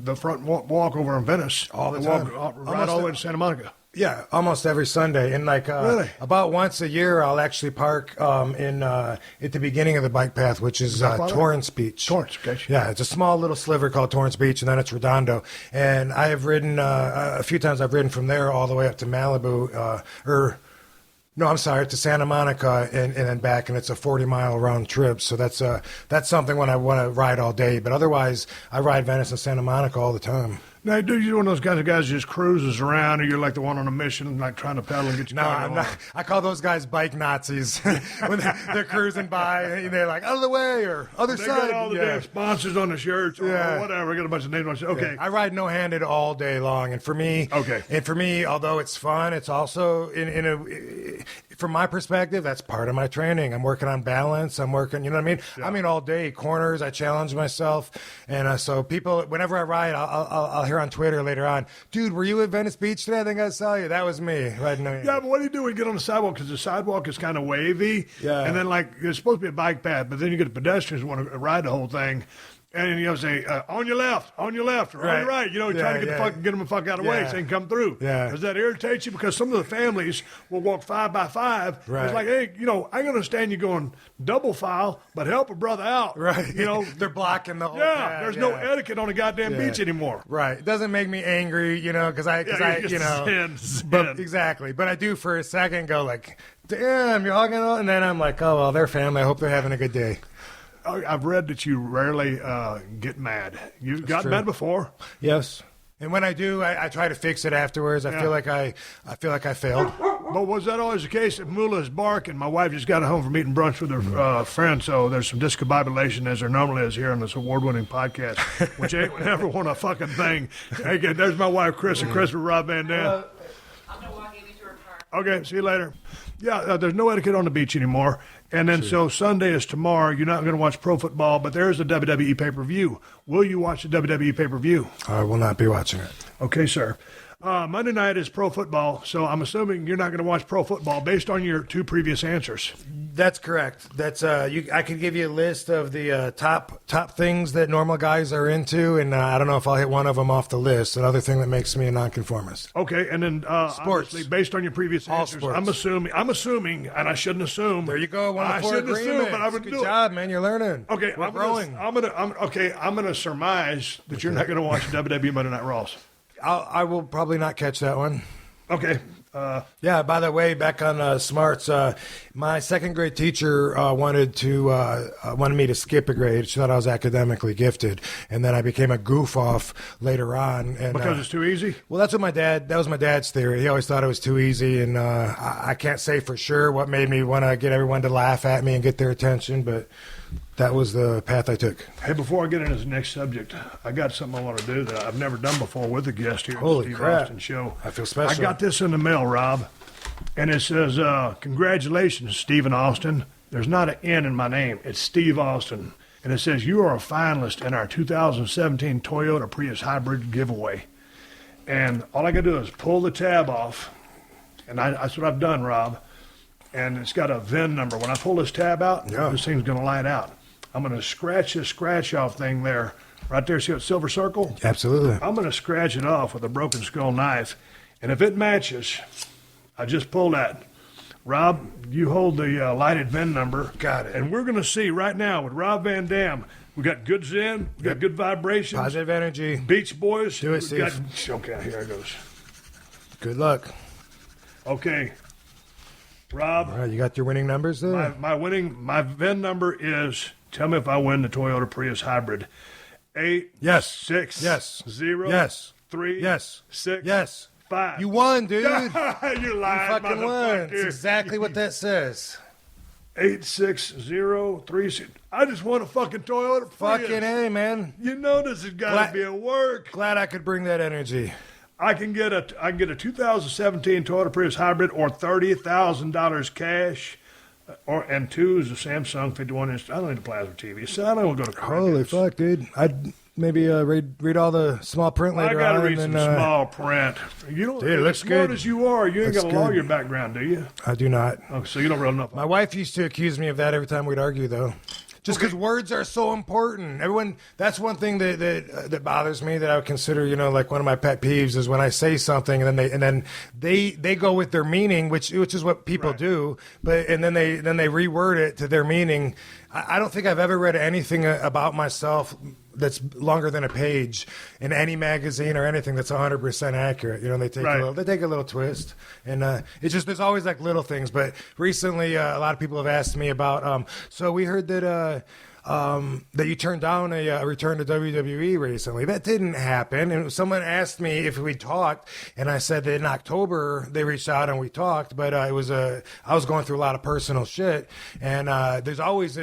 the front walk over in Venice. All the and time. Ride all the way to Santa Monica. Yeah, almost every Sunday. And Really? about once a year, I'll actually park at the beginning of the bike path, which is Torrance Beach. Torrance, okay. Yeah, it's a small little sliver called Torrance Beach, and then it's Redondo. And I have ridden a few times. I've ridden from there all the way up to Malibu, to Santa Monica and then back, and it's a 40-mile round trip. So that's something when I want to ride all day. But otherwise, I ride Venice and Santa Monica all the time. Now, dude, you're one of those guys that just cruises around, or you're like the one on a mission, like trying to pedal and get your car I'm going? not. I call those guys bike Nazis. When they're cruising by, and they're like, out of the way, or other They side. got all the damn sponsors on the shirts or whatever. Got a bunch of names on the shirt. Okay. I ride no-handed all day long, and for me, although it's fun, it's also from my perspective, that's part of my training. I'm working on balance. I'm working, you know what I mean? Yeah. I mean, all day corners. I challenge myself, and so people, whenever I ride, I'll hear on Twitter later on, dude, were you at Venice Beach today? I think I saw you. That was me. Right? No, yeah, but what do you do when you get on the sidewalk? Because the sidewalk is kind of wavy, and then like it's supposed to be a bike path, but then you get the pedestrians who want to ride the whole thing. And you know, say on your left, or on your right. You know, trying to get them the fuck out of the way so they can come through. Yeah. Does that irritate you? Because some of the families will walk 5 by 5. Right. It's like, hey, you know, I understand you going double file, but help a brother out. Right. You know, they're blocking the whole. Yeah. There's no etiquette on the goddamn beach anymore. Right. It doesn't make me angry, you know, because I you know, but exactly. But I do for a second go like, damn, you're hogging on, and then I'm like, oh well, they're family. I hope they're having a good day. I've read that you rarely get mad. You've gotten mad before. Yes, and when I do, I try to fix it afterwards. I feel like I failed. But was that always the case? If Mula is barking, my wife just got home from eating brunch with her friend, so there's some discombobulation as there normally is here on this award-winning podcast, which ain't never won a fucking thing. Hey, there's my wife, Chris, and Chris with Rob Van Dam. I'm going to walk Amy to her car. Okay, see you later. Yeah, there's no etiquette on the beach anymore. And then so Sunday is tomorrow. You're not going to watch pro football, but there is a WWE pay-per-view. Will you watch the WWE pay-per-view? I will not be watching it. Okay, sir. Monday night is pro football, so I'm assuming you're not going to watch pro football based on your 2 previous answers. That's correct. That's I could give you a list of the top things that normal guys are into, and I don't know if I'll hit one of them off the list. Another thing that makes me a nonconformist. Okay, and then sports, based on your previous answers, sports. I'm assuming, and I shouldn't assume. There you go. I shouldn't assume, but I would do it. Good job, man. You're learning. Okay, we're growing. I'm gonna surmise that you're not going to watch WWE Monday Night Raws. I will probably not catch that one. Okay. Yeah, by the way, back on Smarts, my second grade teacher wanted me to skip a grade. She thought I was academically gifted, and then I became a goof off later on. And, because it's too easy? Well, that was my dad's theory. He always thought it was too easy, and I can't say for sure what made me want to get everyone to laugh at me and get their attention, but that was the path I took. Hey, before I get into this next subject, I got something I want to do that I've never done before with a guest here Holy at the Steve crap. Austin Show. I feel special. I got this in the mail, Rob, and it says, congratulations, Stephen Austin. There's not an N in my name. It's Steve Austin. And it says, you are a finalist in our 2017 Toyota Prius Hybrid giveaway. And all I got to do is pull the tab off, and that's what I've done, Rob. And it's got a VIN number. When I pull this tab out, this thing's going to light out. I'm going to scratch this scratch-off thing there. Right there, see that silver circle? Absolutely. I'm going to scratch it off with a broken skull knife. And if it matches, I just pull that. Rob, you hold the lighted VIN number. Got it. And we're going to see right now with Rob Van Dam, we got good zen, we got good vibrations. Positive energy. Beach Boys. Do it, Steve. Okay, here it goes. Good luck. Okay. Rob. All right, you got your winning numbers there? My VIN number is, tell me if I win the Toyota Prius Hybrid. 8, yes, 6, yes, 0, yes, 3, yes, 6, yes, 5. You won, dude. You lied, you fucking won. That's exactly what that says. 8, 6, 0, 3, 6. I just won a fucking Toyota Prius. Fucking A, man. You know this has got to be a work. Glad I could bring that energy. I can get a 2017 Toyota Prius Hybrid or $30,000 cash, and 2 is a Samsung 51-inch. I don't need a plasma TV, so I don't go to. Holy fuck, dude! I'd maybe read all the small print later on. I gotta read some small print. You don't. Dude, it looks as smart good. as you are, you ain't Looks got a lawyer good. background, do you? I do not. Oh, so you don't really know. My wife used to accuse me of that every time we'd argue, though. Just because words are so important. Everyone, that's one thing that bothers me, that I would consider, like one of my pet peeves, is when I say something and then they go with their meaning, which is what people do, and then they reword it to their meaning. I don't think I've ever read anything about myself that's longer than a page in any magazine or anything that's 100% accurate. They take a little twist, and it's just, there's always like little things. But recently, a lot of people have asked me about. So we heard that you turned down a return to WWE recently. That didn't happen. And someone asked me if we talked, and I said that in October they reached out and we talked. But I was going through a lot of personal shit, and there's always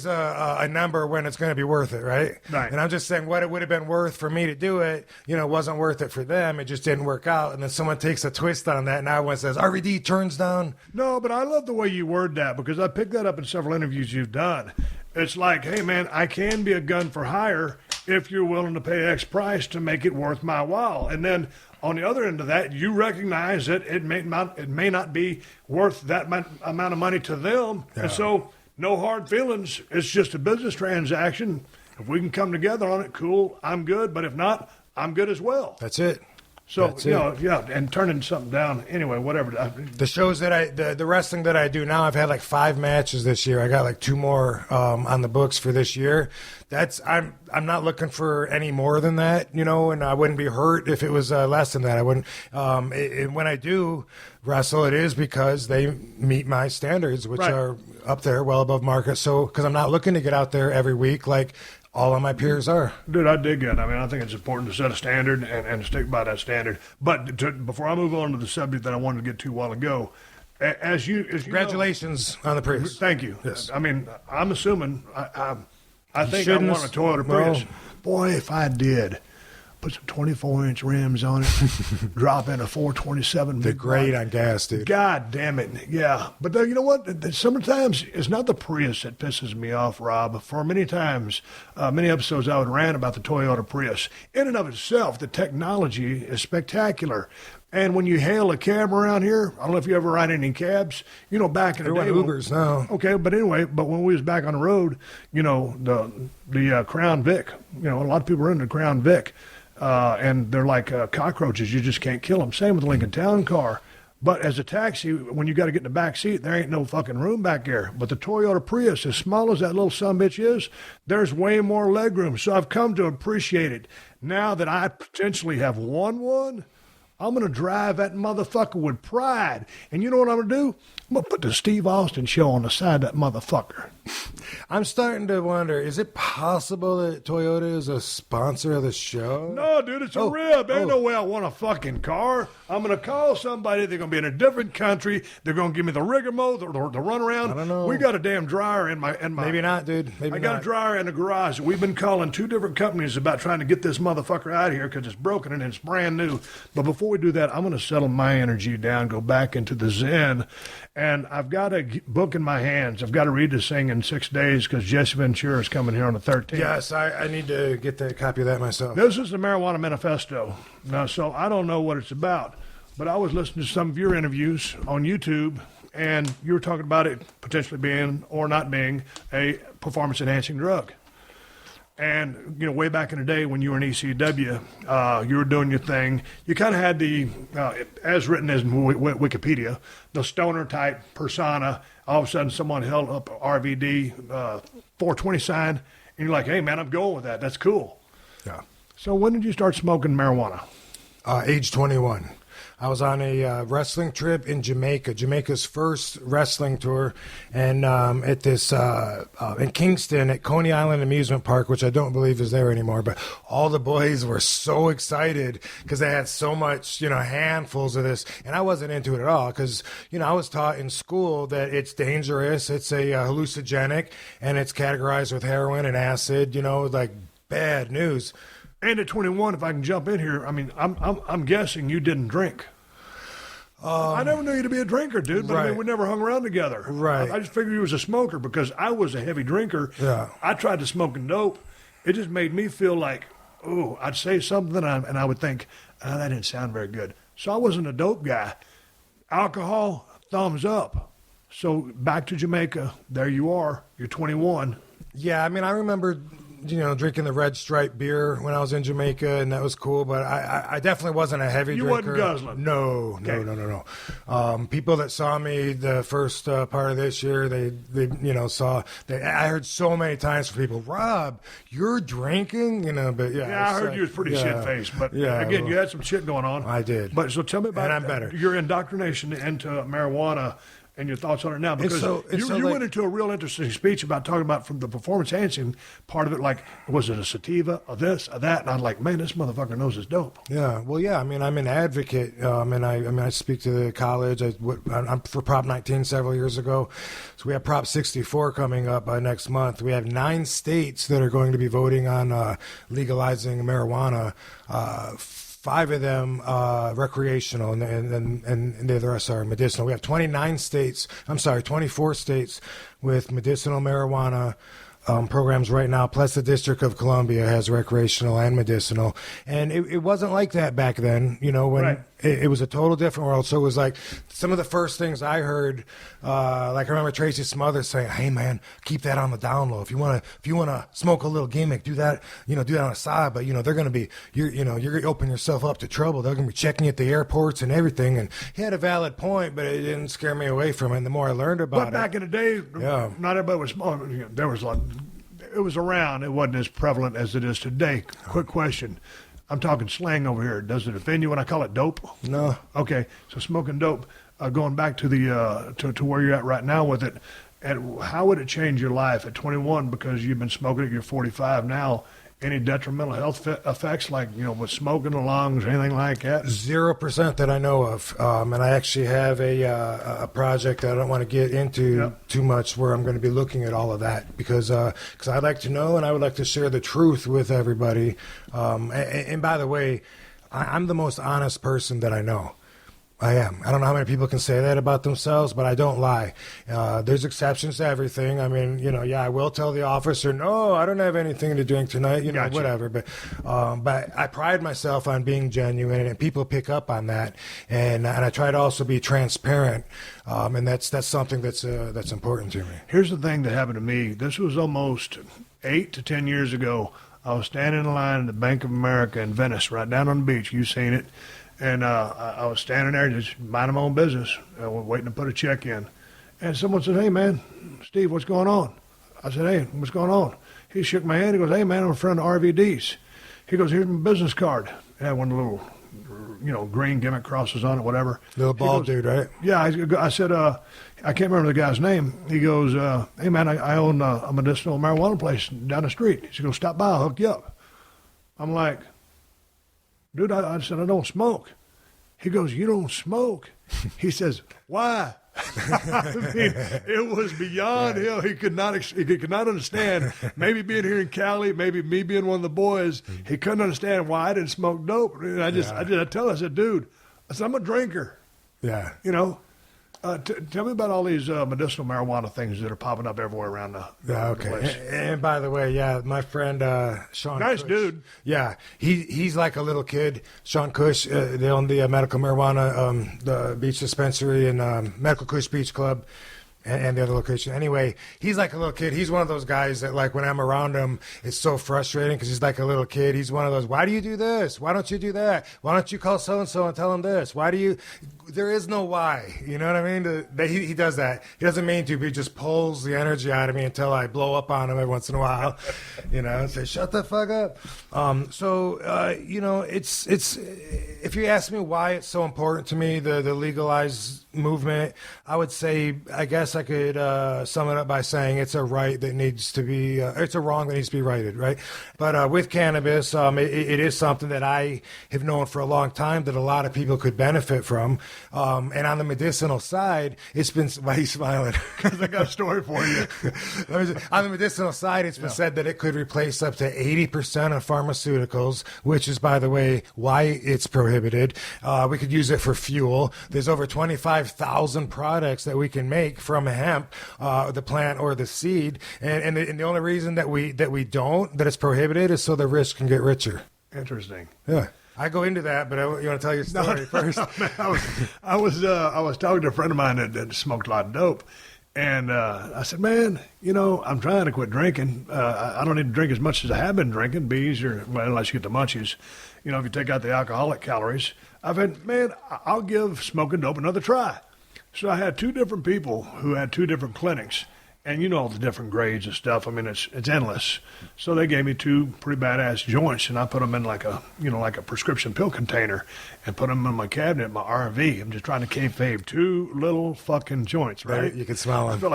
a number when it's going to be worth it, right? Right. And I'm just saying what it would have been worth for me to do it, wasn't worth it for them. It just didn't work out. And then someone takes a twist on that, and now everyone says, RVD turns down. No, but I love the way you word that, because I picked that up in several interviews you've done. It's like, hey, man, I can be a gun for hire if you're willing to pay X price to make it worth my while. And then on the other end of that, you recognize that it may not be worth that amount of money to them. Yeah. And so no hard feelings. It's just a business transaction. If we can come together on it, cool, I'm good. But if not, I'm good as well. That's it. So, and turning something down. Anyway, whatever. The shows that the wrestling that I do now, I've had like 5 matches this year. I got like 2 more on the books for this year. I'm not looking for any more than that, and I wouldn't be hurt if it was less than that. I wouldn't. When I do wrestle, it is because they meet my standards, which are up there, well above market. So, because I'm not looking to get out there every week like all of my peers are. Dude, I dig it. I mean, I think it's important to set a standard and stick by that standard. But before I move on to the subject that I wanted to get to a while ago, as you congratulations on the Prius. Thank you. Yes. I mean, I'm assuming I think I want a Toyota Prius. Boy, if I did, put some 24-inch rims on it, drop in a 427. They're great on gas, dude. God damn it. Yeah. But you know what? Sometimes it's not the Prius that pisses me off, Rob. For many times, many episodes I would rant about the Toyota Prius. In and of itself, the technology is spectacular. And when you hail a cab around here, I don't know if you ever ride any cabs, back in the day. Ubers now. Okay, but anyway, when we was back on the road, the Crown Vic, a lot of people are in the Crown Vic. And they're like cockroaches. You just can't kill them. Same with the Lincoln Town car. But as a taxi, when you got to get in the back seat, there ain't no fucking room back there. But the Toyota Prius, as small as that little sumbitch is, there's way more leg room. So I've come to appreciate it. Now that I potentially have won one, I'm going to drive that motherfucker with pride. And you know what I'm going to do? I'm going to put the Steve Austin show on the side of that motherfucker. I'm starting to wonder, is it possible that Toyota is a sponsor of the show? No, dude, it's a rib. Ain't no way I want a fucking car. I'm going to call somebody. They're going to be in a different country. They're going to give me the rigmarole, the runaround. I don't know. We got a damn dryer in my Maybe not, dude. Maybe I got a dryer in the garage. We've been calling 2 different companies about trying to get this motherfucker out of here because it's broken and it's brand new. But before we do that, I'm going to settle my energy down, go back into the zen. And I've got a book in my hands. I've got to read this thing in 6 days because Jesse Ventura is coming here on the 13th. Yes, I need to get the copy of that myself. This is the Marijuana Manifesto. Now, so I don't know what it's about, but I was listening to some of your interviews on YouTube, and you were talking about it potentially being or not being a performance-enhancing drug. And, way back in the day when you were in ECW, you were doing your thing. You kind of had the, as written as Wikipedia, the stoner-type persona. All of a sudden, someone held up a RVD 420 sign, and you're like, hey, man, I'm going with that. That's cool. Yeah. So when did you start smoking marijuana? Age 21. I was on a wrestling trip in Jamaica, Jamaica's first wrestling tour, and at this in Kingston at Coney Island Amusement Park, which I don't believe is there anymore. But all the boys were so excited because they had so much, handfuls of this, and I wasn't into it at all because I was taught in school that it's dangerous, it's a hallucinogenic, and it's categorized with heroin and acid, like bad news. And at 21, if I can jump in here, I mean, I'm guessing you didn't drink. I never knew you to be a drinker, dude. But right. I mean, we never hung around together. Right. I just figured you was a smoker because I was a heavy drinker. Yeah. I tried to smoke dope. It just made me feel like, I'd say something and I would think, that didn't sound very good. So I wasn't a dope guy. Alcohol, thumbs up. So back to Jamaica. There you are. You're 21. Yeah, I mean, I remember, drinking the Red Stripe beer when I was in Jamaica, and that was cool. But I definitely wasn't a heavy drinker. You wasn't guzzling? No. People that saw me the first part of this year, they saw. I heard so many times from people, Rob, you're drinking, But yeah, I heard you was pretty shit-faced. But again, you had some shit going on. I did. But so tell me about and I'm better. Your indoctrination into marijuana. And your thoughts on it now, because you went into a real interesting speech about talking about from the performance enhancing part of it, like, was it a sativa, or this, or that? And I'm like, man, this motherfucker knows his dope. Yeah, well, yeah. I mean, I'm an advocate, and I speak to the college. I'm for Prop 19 several years ago, so we have Prop 64 coming up next month. We have 9 states that are going to be voting on legalizing marijuana. 5 of them recreational, and the rest are medicinal. We have 24 states with medicinal marijuana programs right now, plus the District of Columbia has recreational and medicinal. And it wasn't like that back then, when right. it was a total different world. So it was like some of the first things I heard, like I remember Tracy Smothers saying, hey man, keep that on the down low. If you want to smoke a little gimmick, do that on the side. But they're going to be, you're going to open yourself up to trouble. They're going to be checking you at the airports and everything. And he had a valid point, but it didn't scare me away from it. And the more I learned about But back in the day, not everybody was smoking. There was it was around. It wasn't as prevalent as it is today. Quick question. I'm talking slang over here. Does it offend you when I call it dope? No. Okay. So smoking dope, going back to the to where you're at right now with it, and how would it change your life at 21 because you've been smoking it, you're 45 now? Any detrimental health effects like, with smoking the lungs or anything like that? 0% that I know of. And I actually have a project that I don't want to get into too much where I'm going to be looking at all of that because I'd like to know and I would like to share the truth with everybody. And by the way, I'm the most honest person that I know. I am. I don't know how many people can say that about themselves, but I don't lie. There's exceptions to everything. I mean, I will tell the officer, no, I don't have anything to drink tonight, Gotcha. Whatever. But I pride myself on being genuine, and people pick up on that. And I try to also be transparent, and that's something that's important to me. Here's the thing that happened to me. This was almost 8 to 10 years ago. I was standing in line at the Bank of America in Venice, right down on the beach. You've seen it. And I was standing there just minding my own business, waiting to put a check in. And someone said, hey, man, Steve, what's going on? I said, hey, what's going on? He shook my hand. He goes, hey, man, I'm a friend of RVD's. He goes, here's my business card. It had one of the little, green gimmick crosses on it, whatever. Little bald dude, right? Yeah. I said, I can't remember the guy's name. He goes, hey, man, I own a medicinal marijuana place down the street. He goes, stop by, I'll hook you up. I'm like, dude, I said, I don't smoke. He goes, you don't smoke? He says, why? I mean, it was beyond him. He could not understand. Maybe being here in Cali, maybe me being one of the boys, he couldn't understand why I didn't smoke dope. And I tell him, I said, dude, I'm a drinker. Yeah. Tell me about all these medicinal marijuana things that are popping up everywhere around the place. And by the way, my friend Sean nice Cush, dude. Yeah, he's like a little kid. Sean Cush, they own the medical marijuana, the beach dispensary and Medical Cush Beach Club. And the other location. Anyway, he's like a little kid. He's one of those guys that, like, when I'm around him, it's so frustrating because he's like a little kid. He's one of those, why do you do this? Why don't you do that? Why don't you call so-and-so and tell him this? There is no why. You know what I mean? He does that. He doesn't mean to, but he just pulls the energy out of me until I blow up on him every once in a while. And say, shut the fuck up. It's if you ask me why it's so important to me, the legalized movement, I would say, I guess I could sum it up by saying it's a right that needs to be, it's a wrong that needs to be righted, right? But with cannabis, it is something that I have known for a long time that a lot of people could benefit from. And on the medicinal side, it's been, why are you smiling? Because I got a story for you. On the medicinal side, it's been said that it could replace up to 80% of pharmaceuticals, which is, by the way, why it's prohibited. We could use it for fuel. There's over 25,000 products that we can make from hemp, the plant or the seed. And the only reason that it's prohibited is so the rich can get richer. Interesting. Yeah. I go into that, but you want to tell your story first? Man, I was talking to a friend of mine that smoked a lot of dope. And I said, man, I'm trying to quit drinking. I don't need to drink as much as I have been drinking. Be easier, well, unless you get the munchies. If you take out the alcoholic calories. I've had, man, I'll give smoking dope another try. So I had 2 different people who had 2 different clinics. And all the different grades and stuff. I mean, it's endless. So they gave me 2 pretty badass joints, and I put them in like a prescription pill container, and put them in my cabinet, in my RV. I'm just trying to kayfabe 2 little fucking joints, right? You can smell them. I feel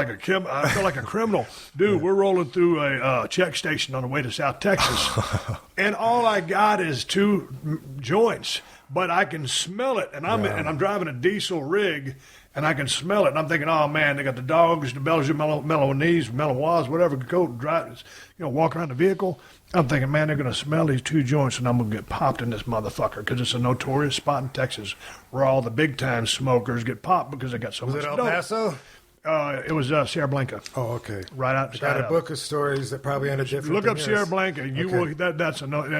like a criminal, dude. We're rolling through a check station on the way to South Texas, and all I got is 2 joints, but I can smell it, and I'm driving a diesel rig. And I can smell it, and I'm thinking, oh, man, they got the dogs, the Belgian Malinois, Malinois, whatever, go drive, walk around the vehicle. I'm thinking, man, they're going to smell these 2 joints, and I'm going to get popped in this motherfucker because it's a notorious spot in Texas where all the big-time smokers get popped because they got so much dope. Was it El Paso? It was Sierra Blanca. Oh, okay. Right outside. I got a book of stories that probably end up different. Look up yours. Sierra Blanca. You will. And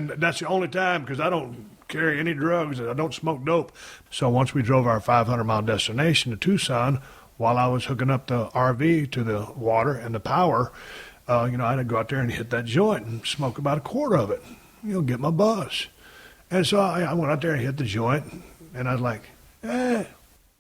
that's the only time because I don't carry any drugs and I don't smoke dope. So once we drove our 500-mile destination to Tucson, while I was hooking up the RV to the water and the power, I had to go out there and hit that joint and smoke about a quarter of it. Get my buzz. And so I went out there and hit the joint, and I was like,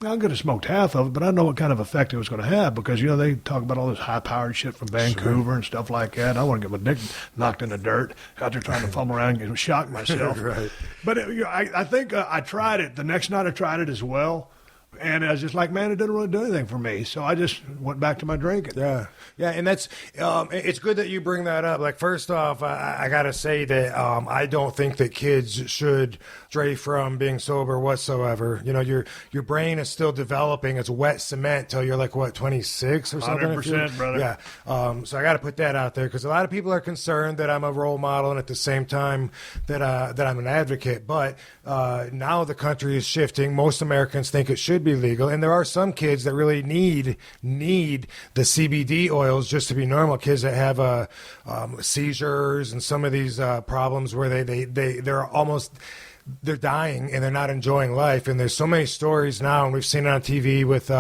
I'm going to smoke half of it, but I know what kind of effect it was going to have because, they talk about all this high-powered shit from Vancouver and stuff like that. I want to get my dick knocked in the dirt out there trying to fumble around and shock myself. Right. But I think I tried it. The next night I tried it as well. And I was just like, man, it didn't really do anything for me. So I just went back to my drinking. Yeah. Yeah, and that's it's good that you bring that up. Like, first off, I got to say that I don't think that kids should stray from being sober whatsoever. Your brain is still developing. It's wet cement till you're like, what, 26 or something? 100%, brother. Yeah. So I got to put that out there because a lot of people are concerned that I'm a role model and at the same time that I'm an advocate. But now the country is shifting. Most Americans think it should be legal, and there are some kids that really need the CBD oils just to be normal. Kids that have seizures and some of these problems where they're dying and they're not enjoying life. And there's so many stories now, and we've seen it on TV with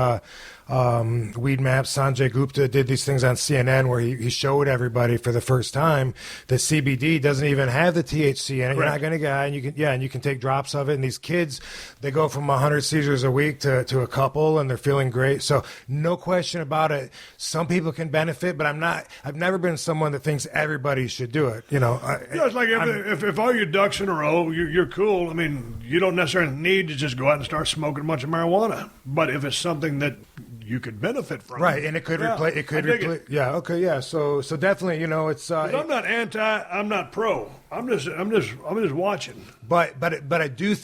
Weed Maps. Sanjay Gupta did these things on CNN where he showed everybody for the first time that CBD doesn't even have the THC in it. Right. You're not going to get, and you can take drops of it. And these kids, they go from 100 seizures a week to a couple, and they're feeling great. So no question about it. Some people can benefit, but I've never been someone that thinks everybody should do it. It's like if all your ducks in a row, you're cool. I mean, you don't necessarily need to just go out and start smoking a bunch of marijuana. But if it's something that you could benefit from, right? And it could replace. It could replace. Yeah. Okay. Yeah. So definitely, it's. I'm not anti. I'm not pro. I'm just watching. But I do.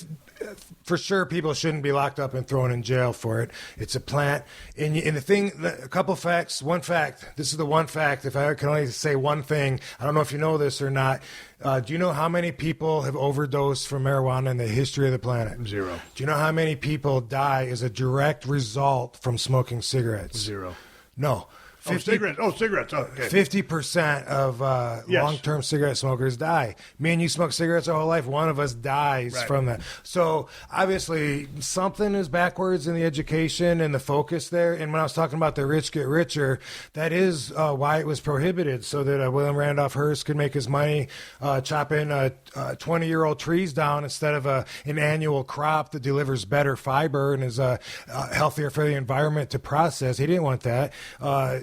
For sure, people shouldn't be locked up and thrown in jail for it. It's a plant. And the thing, a couple facts. One fact. This is the one fact. If I can only say one thing, I don't know if you know this or not. Do you know how many people have overdosed from marijuana in the history of the planet? 0. Do you know how many people die as a direct result from smoking cigarettes? 0. No. cigarettes. Oh, cigarettes. Okay. 50% of long-term cigarette smokers die. Me and you smoke cigarettes our whole life. One of us dies from that. So obviously something is backwards in the education and the focus there. And when I was talking about the rich get richer, that is why it was prohibited, so that William Randolph Hearst could make his money chopping 20-year-old trees down instead of an annual crop that delivers better fiber and is healthier for the environment to process. He didn't want that.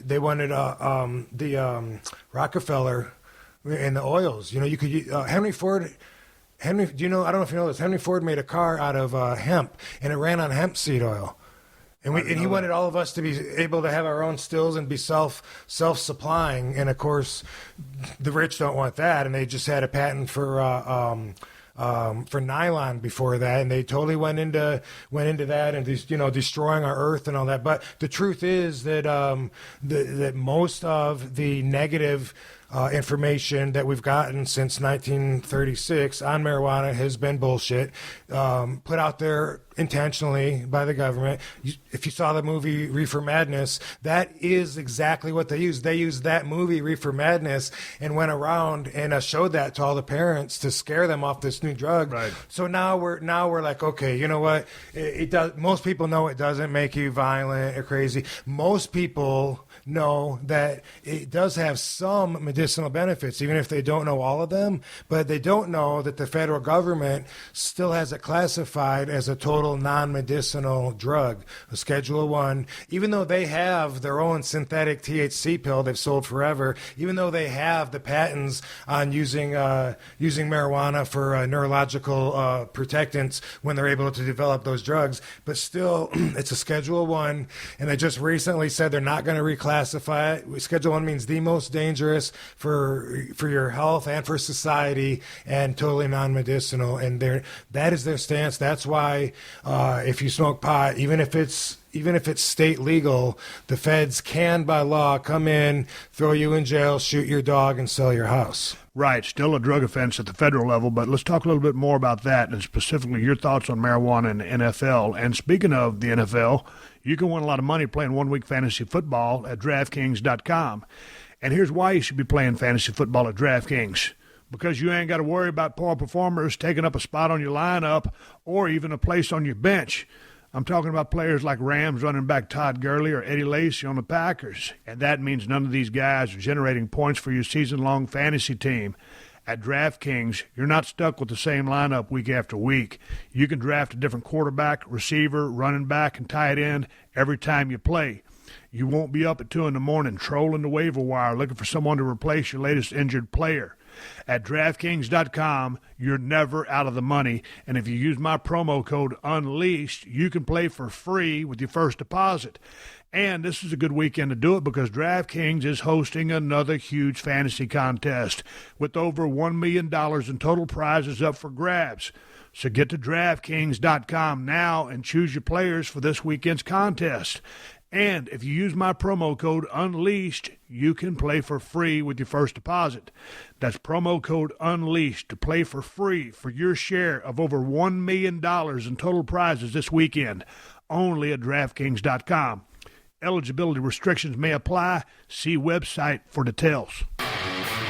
They wanted the Rockefeller and the oils. You could Henry Ford. Do you know? I don't know if you know this. Henry Ford made a car out of hemp, and it ran on hemp seed oil. And he wanted all of us to be able to have our own stills and be self-supplying. And of course, the rich don't want that, and they just had a patent for nylon before that, and they totally went into that and destroying our earth and all that. But the truth is that that most of the negative information that we've gotten since 1936 on marijuana has been bullshit, put out there intentionally by the government. If you saw the movie Reefer Madness, that is exactly what they used. They used that movie Reefer Madness and went around and showed that to all the parents to scare them off this new drug. Right. So now we're like, okay, you know what? It does. Most people know it doesn't make you violent or crazy. Most people know that it does have some medicinal benefits, even if they don't know all of them. But they don't know that the federal government still has it classified as a total non-medicinal drug, a Schedule I, even though they have their own synthetic THC pill they've sold forever, even though they have the patents on using marijuana for neurological protectants when they're able to develop those drugs. But still, it's a Schedule I, and they just recently said they're not going to reclassify it. Schedule I means the most dangerous for your health and for society, and totally non-medicinal. And that is their stance. That's why if you smoke pot, even if it's state legal, the feds can, by law, come in, throw you in jail, shoot your dog, and sell your house. Right, still a drug offense at the federal level, but let's talk a little bit more about that, and specifically your thoughts on marijuana in the NFL. And speaking of the NFL, you can win a lot of money playing one-week fantasy football at DraftKings.com. And here's why you should be playing fantasy football at DraftKings. Because you ain't got to worry about poor performers taking up a spot on your lineup or even a place on your bench. I'm talking about players like Rams running back Todd Gurley or Eddie Lacy on the Packers. And that means none of these guys are generating points for your season-long fantasy team. At DraftKings, you're not stuck with the same lineup week after week. You can draft a different quarterback, receiver, running back, and tight end every time you play. You won't be up at 2 in the morning trolling the waiver wire looking for someone to replace your latest injured player. At DraftKings.com, you're never out of the money, and if you use my promo code UNLEASHED, you can play for free with your first deposit. And this is a good weekend to do it because DraftKings is hosting another huge fantasy contest with over $1 million in total prizes up for grabs. So get to DraftKings.com now and choose your players for this weekend's contest. And if you use my promo code UNLEASHED, you can play for free with your first deposit. That's promo code UNLEASHED to play for free for your share of over $1 million in total prizes this weekend, only at DraftKings.com. Eligibility restrictions may apply. See website for details.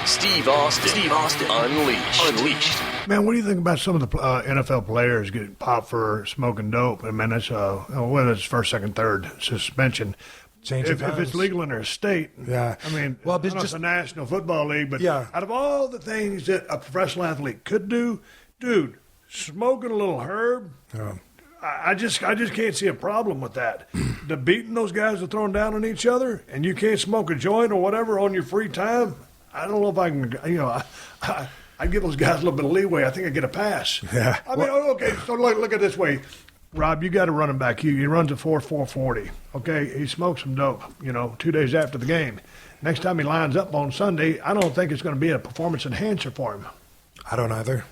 Steve Austin, Unleashed. Man, what do you think about some of the NFL players getting popped for smoking dope? I mean, that's whether it's first, second, third suspension. If it's legal in their state, yeah. I mean, well, it's just the National Football League, but yeah. Out of all the things that a professional athlete could do, dude, smoking a little herb, I just can't see a problem with that. The beating those guys are throwing down on each other, and you can't smoke a joint or whatever on your free time. I don't know if I can, I'd give those guys a little bit of leeway. I think I'd get a pass. Yeah. I mean, okay, so look at it this way. Rob, you got a running back. He runs a 4.40. Okay, he smokes some dope, 2 days after the game. Next time he lines up on Sunday, I don't think it's going to be a performance enhancer for him. I don't either.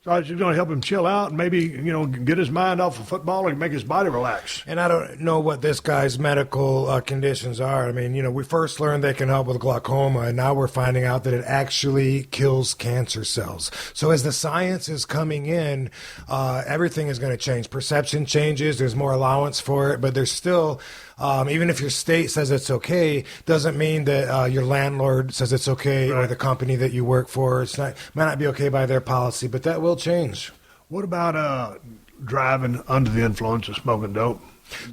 So it's going to help him chill out and maybe, get his mind off of football and make his body relax. And I don't know what this guy's medical conditions are. I mean, we first learned they can help with glaucoma, and now we're finding out that it actually kills cancer cells. So as the science is coming in, everything is going to change. Perception changes. There's more allowance for it, but there's still... even if your state says it's okay, doesn't mean that your landlord says it's okay, right, or the company that you work for. Might not be okay by their policy, but that will change. What about driving under the influence of smoking dope?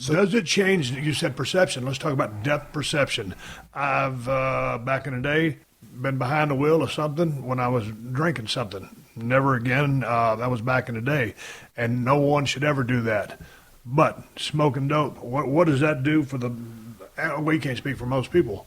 So, does it change? You said perception. Let's talk about depth perception. I've, back in the day, been behind the wheel of something when I was drinking something. Never again. That was back in the day. And no one should ever do that. But smoking dope, what does that do for we can't speak for most people.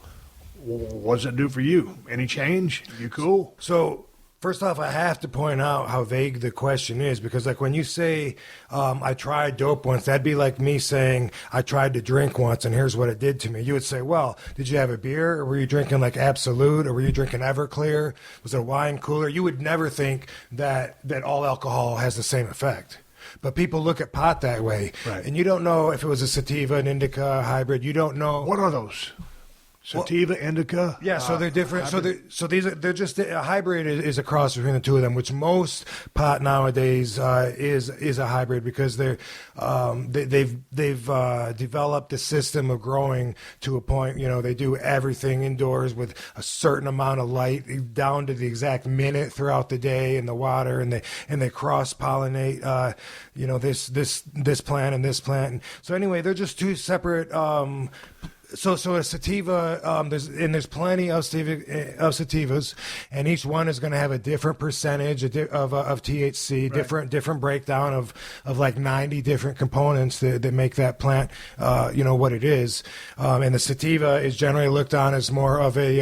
What does that do for you? Any change? You cool? So first off, I have to point out how vague the question is, because like when you say, I tried dope once, that'd be like me saying I tried to drink once and here's what it did to me. You would say, well, did you have a beer, or were you drinking like Absolute, or were you drinking Everclear? Was it a wine cooler? You would never think that all alcohol has the same effect. But people look at pot that way. Right. And you don't know if it was a sativa, an indica, a hybrid. You don't know. What are those? Sativa, indica. Yeah, so they're different. They're just a hybrid is a cross between the two of them, which most pot nowadays is a hybrid because they've developed a system of growing to a point. They do everything indoors with a certain amount of light down to the exact minute throughout the day in the water, and they cross pollinate. This plant and this plant. And so anyway, they're just two separate. So a sativa, there's plenty of sativas, and each one is going to have a different percentage of THC, right. different breakdown of like 90 different components that make that plant, what it is. And the sativa is generally looked on as more of a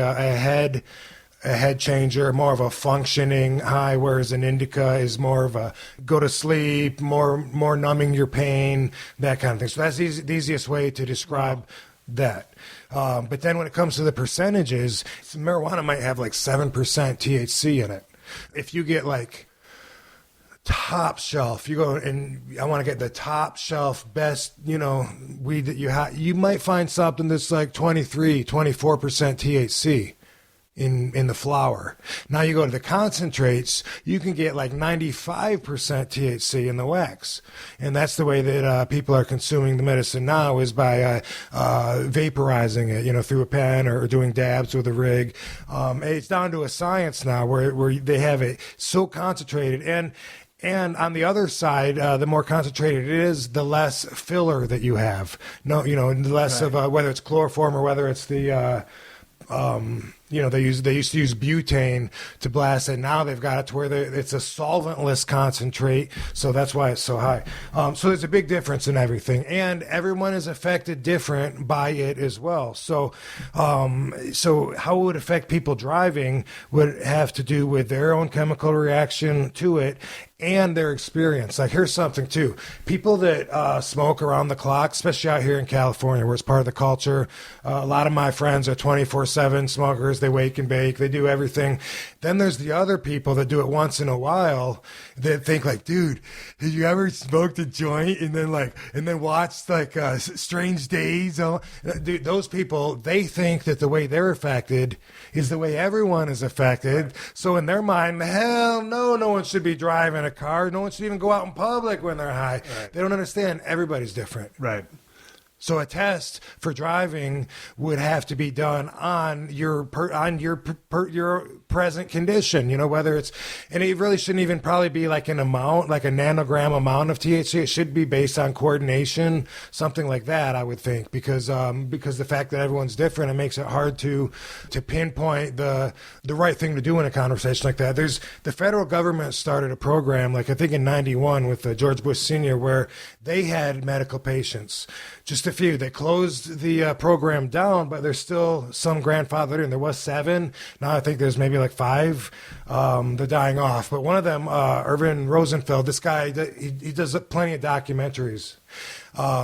head changer, more of a functioning high, whereas an indica is more of a go to sleep, more numbing your pain, that kind of thing. So that's the easiest way to describe that. But then when it comes to the percentages, marijuana might have like 7% THC in it. If you get like top shelf, you go and I want to get the top shelf best, weed that you have, you might find something that's like 24% THC. In the flower. Now you go to the concentrates, you can get like 95% THC in the wax. And that's the way that people are consuming the medicine now is by vaporizing it, through a pen or doing dabs with a rig. It's down to a science now where they have it so concentrated. And on the other side, the more concentrated it is, the less filler that you have. The less right. of whether it's chloroform or whether it's the they used to use butane to blast it. Now they've got it to where it's a solventless concentrate, so that's why it's so high. So there's a big difference in everything, and everyone is affected different by it as well. So how it would affect people driving would have to do with their own chemical reaction to it and their experience. Like, here's something too. People that smoke around the clock, especially out here in California where it's part of the culture, a lot of my friends are 24/7 smokers. They wake and bake. They do everything. Then there's the other people that do it once in a while that think like, dude, have you ever smoked a joint and then watched like Strange Days? Dude, those people, they think that the way they're affected is the way everyone is affected. Right. So in their mind, hell no one should be driving a car. No one should even go out in public when they're high. Right. They don't understand. Everybody's different. Right. So a test for driving would have to be done on your present condition, whether it's, and it really shouldn't even probably be like an amount, like a nanogram amount of THC. It should be based on coordination, something like that, I would think, because the fact that everyone's different, it makes it hard to pinpoint the right thing to do in a conversation like that. The federal government started a program, like I think in 91 with George Bush Sr., where they had medical patients. Just a few. They closed the program down, but there's still some grandfathered in. There was 7. Now I think there's maybe like 5. They're dying off. But one of them, Irvin Rosenfeld, this guy, he does plenty of documentaries.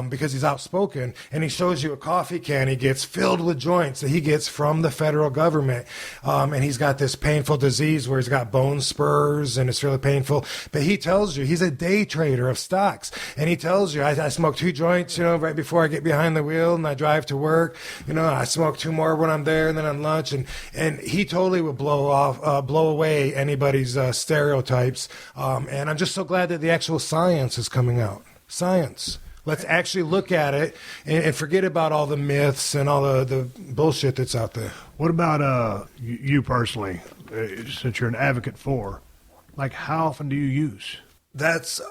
Because he's outspoken, and he shows you a coffee can he gets filled with joints that he gets from the federal government. And he's got this painful disease where he's got bone spurs and it's really painful. But he tells you, he's a day trader of stocks. And he tells you, I smoke 2 joints, right before I get behind the wheel and I drive to work. I smoke 2 more when I'm there and then on lunch. And he totally will blow away anybody's stereotypes. And I'm just so glad that the actual science is coming out. Science. Let's actually look at it and forget about all the myths and all the bullshit that's out there. What about you personally, since you're an advocate for, like how often do you use? Because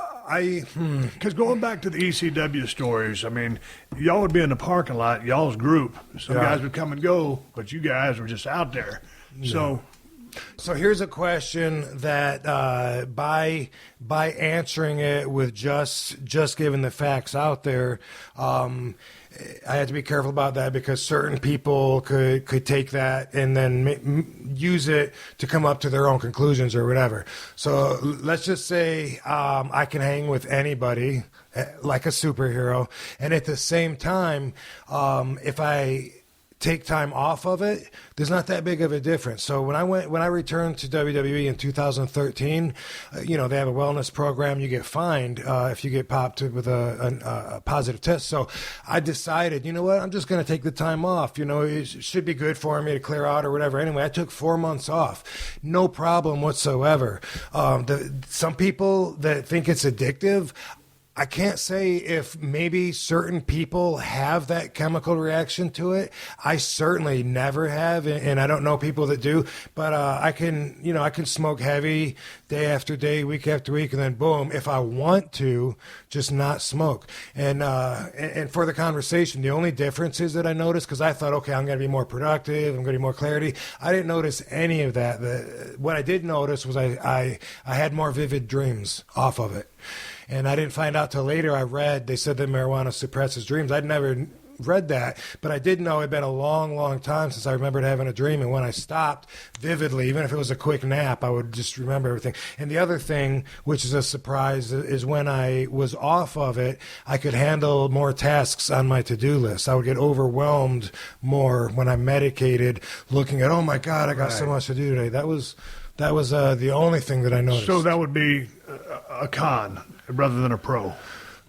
going back to the ECW stories, I mean, y'all would be in the parking lot, y'all's group. Some guys would come and go, but you guys were just out there. Yeah. So here's a question that by answering it with just giving the facts out there, I had to be careful about that because certain people could take that and then use it to come up to their own conclusions or whatever. So let's just say I can hang with anybody like a superhero, and at the same time, if I take time off of it, there's not that big of a difference. So when I returned to WWE in 2013, they have a wellness program. You get fined if you get popped with a positive test. So I decided, you know what, I'm just going to take the time off. It should be good for me to clear out or whatever. Anyway, I took 4 months off, no problem whatsoever. Some people that think it's addictive, I can't say if maybe certain people have that chemical reaction to it. I certainly never have, and I don't know people that do. But I can smoke heavy day after day, week after week, and then boom, if I want to, just not smoke. And for the conversation, the only difference is that I noticed, because I thought, okay, I'm going to be more productive, I'm going to be more clarity. I didn't notice any of that. What I did notice was I had more vivid dreams off of it. And I didn't find out till later. They said that marijuana suppresses dreams. I'd never read that, but I did know it'd been a long, long time since I remembered having a dream. And when I stopped vividly, even if it was a quick nap, I would just remember everything. And the other thing, which is a surprise, is when I was off of it, I could handle more tasks on my to-do list. I would get overwhelmed more when I'm medicated, looking at, oh my God, I got so much to do today. That was the only thing that I noticed. So that would be a con rather than a pro.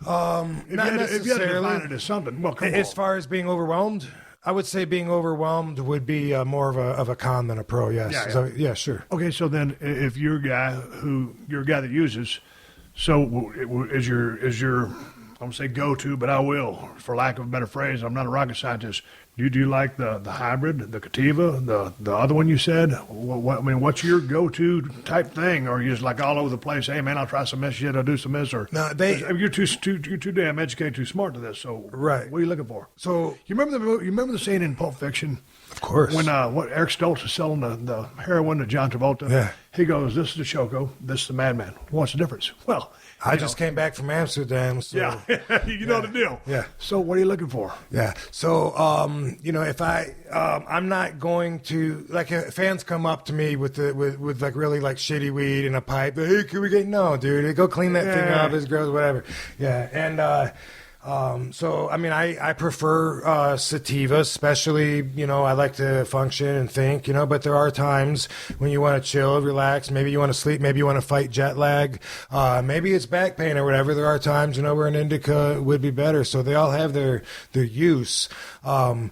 Not necessarily. If you had to define it as something, well, come as on. far as being overwhelmed, I would say being overwhelmed would be more of a con than a pro. Yes. Yeah. So, yeah, sure. Okay, so then if you're a guy that uses, so is your I'm gonna say go-to, but I will, for lack of a better phrase, I'm not a rocket scientist. Do you like the hybrid, the Cativa, the other one you said? What's your go-to type thing? Or are you just like all over the place? Hey man, I'll try some this shit, I'll do some this, or no, you're too damn educated, too smart to this. So right, what are you looking for? So you remember the scene in Pulp Fiction? Of course. When Eric Stoltz is selling the heroin to John Travolta, yeah. He goes, "This is the Choco, this is the Madman. What's the difference?" Well, I just came back from Amsterdam, so yeah, you know the deal. Yeah. So what are you looking for? Yeah. So if I'm not going to, like, if fans come up to me with like really like shitty weed and a pipe. Hey, can we get dude? Go clean that thing up. It's gross, whatever. Yeah. And I prefer sativa, especially, I like to function and think, but there are times when you want to chill, relax, maybe you want to sleep, maybe you want to fight jet lag, maybe it's back pain or whatever. There are times, where an indica would be better. So they all have their use. A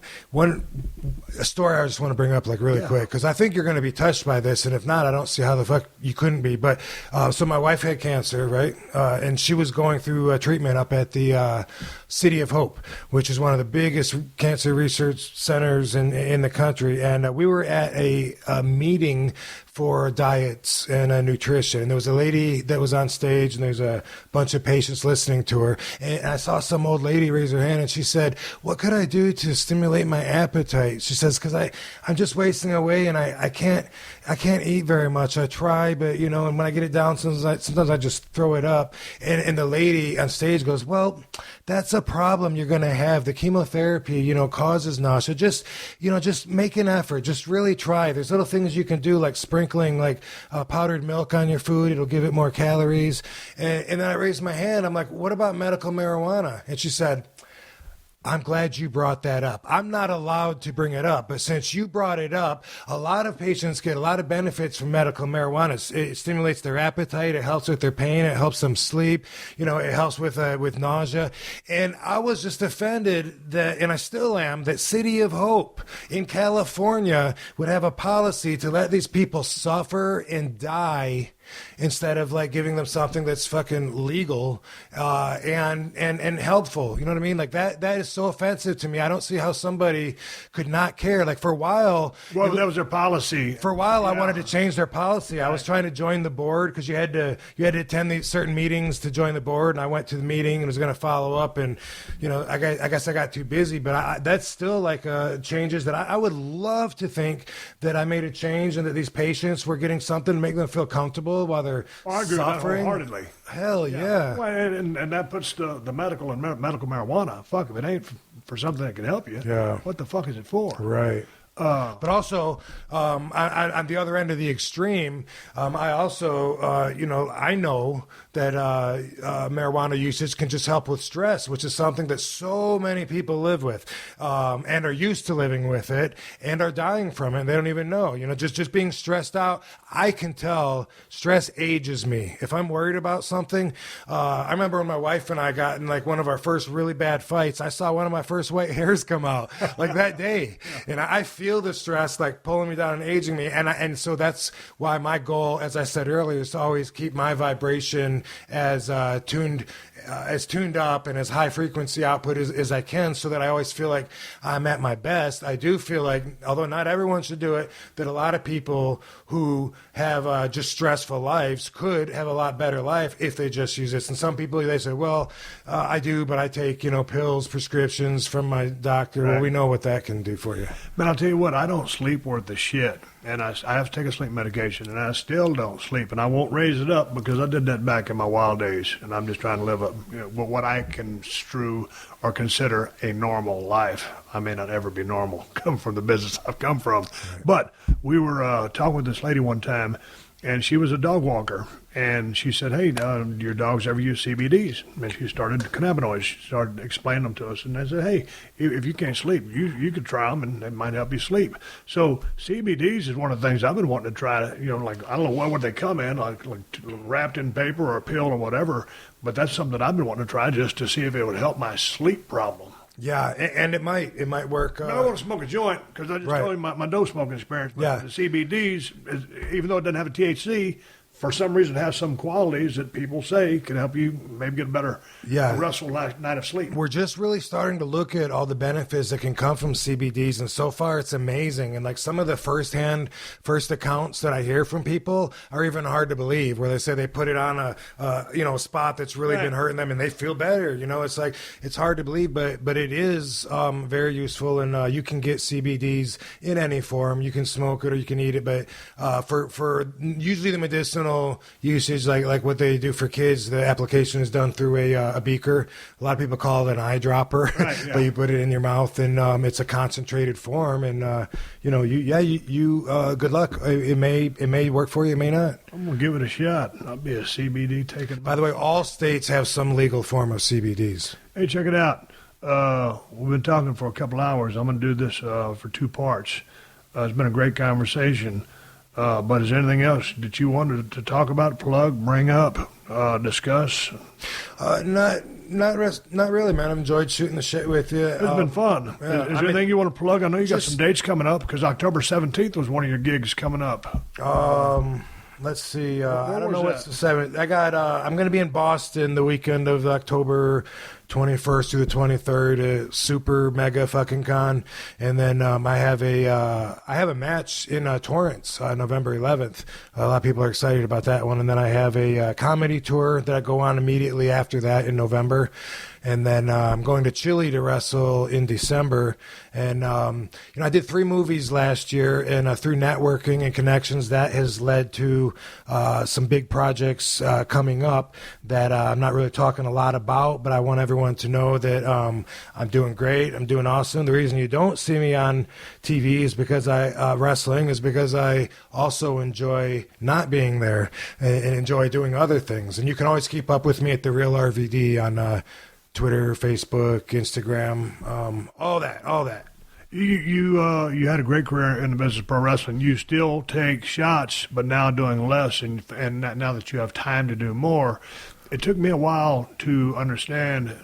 story I just want to bring up really quick, because I think you're going to be touched by this, and if not, I don't see how the fuck you couldn't be. But so my wife had cancer, right? And she was going through treatment up at the City of Hope, which is one of the biggest cancer research centers in the country. And we were at a meeting for diets and nutrition. And there was a lady that was on stage, and there's a bunch of patients listening to her. And I saw some old lady raise her hand, and she said, "What could I do to stimulate my appetite?" She says, "Because I'm just wasting away, and I can't eat very much. I try, but and when I get it down, sometimes I just throw it up." And the lady on stage goes, "Well, that's a problem you're going to have. The chemotherapy, causes nausea. Just make an effort. Just really try. There's little things you can do, like sprinkling powdered milk on your food. It'll give it more calories." And then I raised my hand. I'm like, "What about medical marijuana?" And she said, "I'm glad you brought that up. I'm not allowed to bring it up, but since you brought it up, a lot of patients get a lot of benefits from medical marijuana. It stimulates their appetite. It helps with their pain. It helps them sleep. It helps with nausea." And I was just offended that, and I still am, that City of Hope in California would have a policy to let these people suffer and die instead of giving them something that's fucking legal and helpful. You know what I mean? That is so offensive to me. I don't see how somebody could not care. For a while, that was their policy. For a while, I wanted to change their policy. I was trying to join the board, because you had to attend these certain meetings to join the board, and I went to the meeting and was going to follow up, and I guess I got too busy. But that's still changes that I would love to think that I made a change, and that these patients were getting something to make them feel comfortable while they're I agree suffering. with that wholeheartedly. Hell yeah. Well, and that puts the medical and medical marijuana. Fuck, if it ain't for something that can help you, what the fuck is it for? Right. But also, on the other end of the extreme, I also, I know that marijuana usage can just help with stress, which is something that so many people live with and are used to living with it and are dying from it. And they don't even know. Just being stressed out, I can tell stress ages me. If I'm worried about something, I remember when my wife and I got in like one of our first really bad fights, I saw one of my first white hairs come out like that day. And I feel the stress like pulling me down and aging me. And so that's why my goal, as I said earlier, is to always keep my vibration as tuned up and as high frequency output as I can, so that I always feel like I'm at my best. I do feel like, although not everyone should do it, that a lot of people who have just stressful lives could have a lot better life if they just use this. And some people, they say, well, I do, but I take, pills, prescriptions from my doctor. Right. Well, we know what that can do for you. But I'll tell you what, I don't sleep worth a shit. And I have to take a sleep medication, and I still don't sleep. And I won't raise it up because I did that back in my wild days, and I'm just trying to live up what I construe or consider a normal life. I may not ever be normal, come from the business I've come from. Right. But we were talking with this lady one time, and she was a dog walker. And she said, hey, do your dogs ever use CBDs? And she started cannabinoids. She started explaining them to us. And I said, hey, if you can't sleep, you could try them, and it might help you sleep. So CBDs is one of the things I've been wanting to try. Like, I don't know what they come in, like wrapped in paper or a pill or whatever. But that's something that I've been wanting to try just to see if it would help my sleep problem. Yeah, and it might work. I don't want to smoke a joint because I just told you my dope smoking experience. But the CBDs, even though it doesn't have a THC, for some reason has some qualities that people say can help you maybe get a better restful night of sleep. We're just really starting to look at all the benefits that can come from CBDs, and so far it's amazing. And like some of the first accounts that I hear from people are even hard to believe, where they say they put it on a spot that's really been hurting them and they feel better. It's like, it's hard to believe, but it is very useful, and you can get CBDs in any form. You can smoke it or you can eat it, but for usually the medicinal usage, like what they do for kids, the application is done through a beaker. A lot of people call it an eyedropper, but you put it in your mouth, and it's a concentrated form. And good luck. It may work for you, it may not. I'm gonna give it a shot. I'll be a CBD taker. By the way, all states have some legal form of CBDs. Hey, check it out. We've been talking for a couple hours. I'm gonna do this for 2 parts. It's been a great conversation. But is there anything else that you wanted to talk about, plug, bring up, discuss? Not really, man. I've enjoyed shooting the shit with you. It's been fun. Is there anything you want to plug? I know you got some dates coming up, because October 17th was one of your gigs coming up. Let's see. I don't know what's the 7th. I'm going to be in Boston the weekend of October 21st through the 23rd, super mega fucking con. And then I have a match in Torrance November 11th. A lot of people are excited about that one. And then I have a comedy tour that I go on immediately after that in November. And then I'm going to Chile to wrestle in December. And, I did 3 movies last year, and through networking and connections, that has led to some big projects coming up that I'm not really talking a lot about, but I want everyone to know that I'm doing great. I'm doing awesome. The reason you don't see me on TV is because wrestling is because I also enjoy not being there and enjoy doing other things. And you can always keep up with me at The Real RVD on Twitter, Facebook, Instagram, all that. You had a great career in the business of pro wrestling. You still take shots, but now doing less, and now that you have time to do more. It took me a while to understand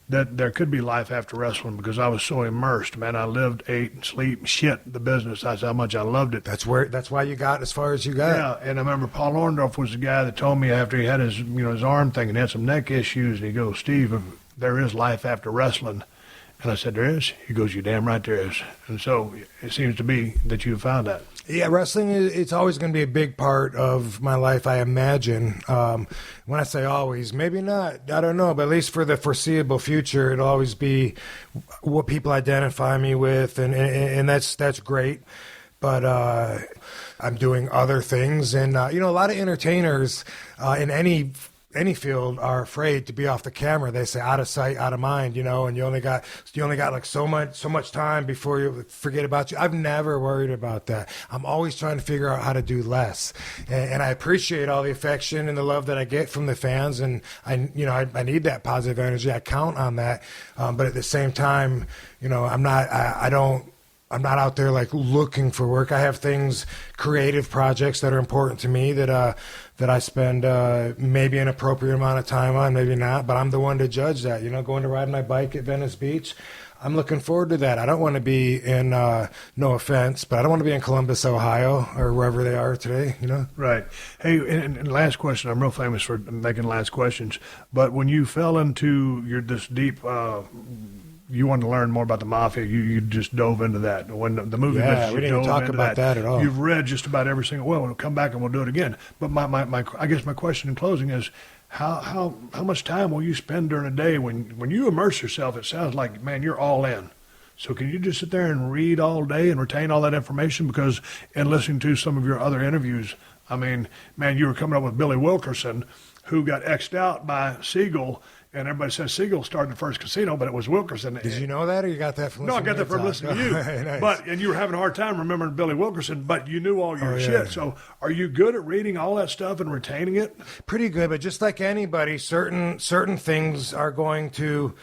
that there could be life after wrestling, because I was so immersed, man. I lived, ate, sleep, shit the business. That's how much I loved it. That's why you got as far as you got. Yeah, and I remember Paul Orndorff was the guy that told me after he had his arm thing and had some neck issues, and he goes, Steve, there is life after wrestling. And I said, there is? He goes, you damn right there is. And so it seems to be that you found that. Yeah, wrestling, it's always going to be a big part of my life, I imagine. When I say always, maybe not, I don't know, but at least for the foreseeable future, it'll always be what people identify me with, and that's great. But I'm doing other things, and a lot of entertainers in any any field are afraid to be off the camera. They say out of sight, out of mind, and you only got like so much time before you forget about you. I've never worried about that. I'm always trying to figure out how to do less, and I appreciate all the affection and the love that I get from the fans, and I need that positive energy. I count on that, but at the same time, I'm not out there like looking for work. I have things, creative projects that are important to me that I spend maybe an appropriate amount of time on, maybe not, but I'm the one to judge that. Going to ride my bike at Venice Beach, I'm looking forward to that. I don't want to be in, no offense, but I don't want to be in Columbus, Ohio, or wherever they are today, Right. Hey, and last question. I'm real famous for making last questions, but when you fell into this deep you wanted to learn more about the mafia, you just dove into that. When the movie, yeah, we didn't talk about that at all. You've read just about every single. Well, we'll come back and we'll do it again. But I guess my question in closing is, how much time will you spend during a day when you immerse yourself? It sounds like, man, you're all in. So can you just sit there and read all day and retain all that information? Because in listening to some of your other interviews, I mean, man, you were coming up with Billy Wilkerson, who got X'd out by Siegel. And everybody says Siegel started the first casino, but it was Wilkerson. Did you know that, or you got that from listening? No, I got that from listening to you. Nice. And you were having a hard time remembering Billy Wilkerson, but you knew all your shit. So are you good at reading all that stuff and retaining it? Pretty good, but just like anybody, certain things are going to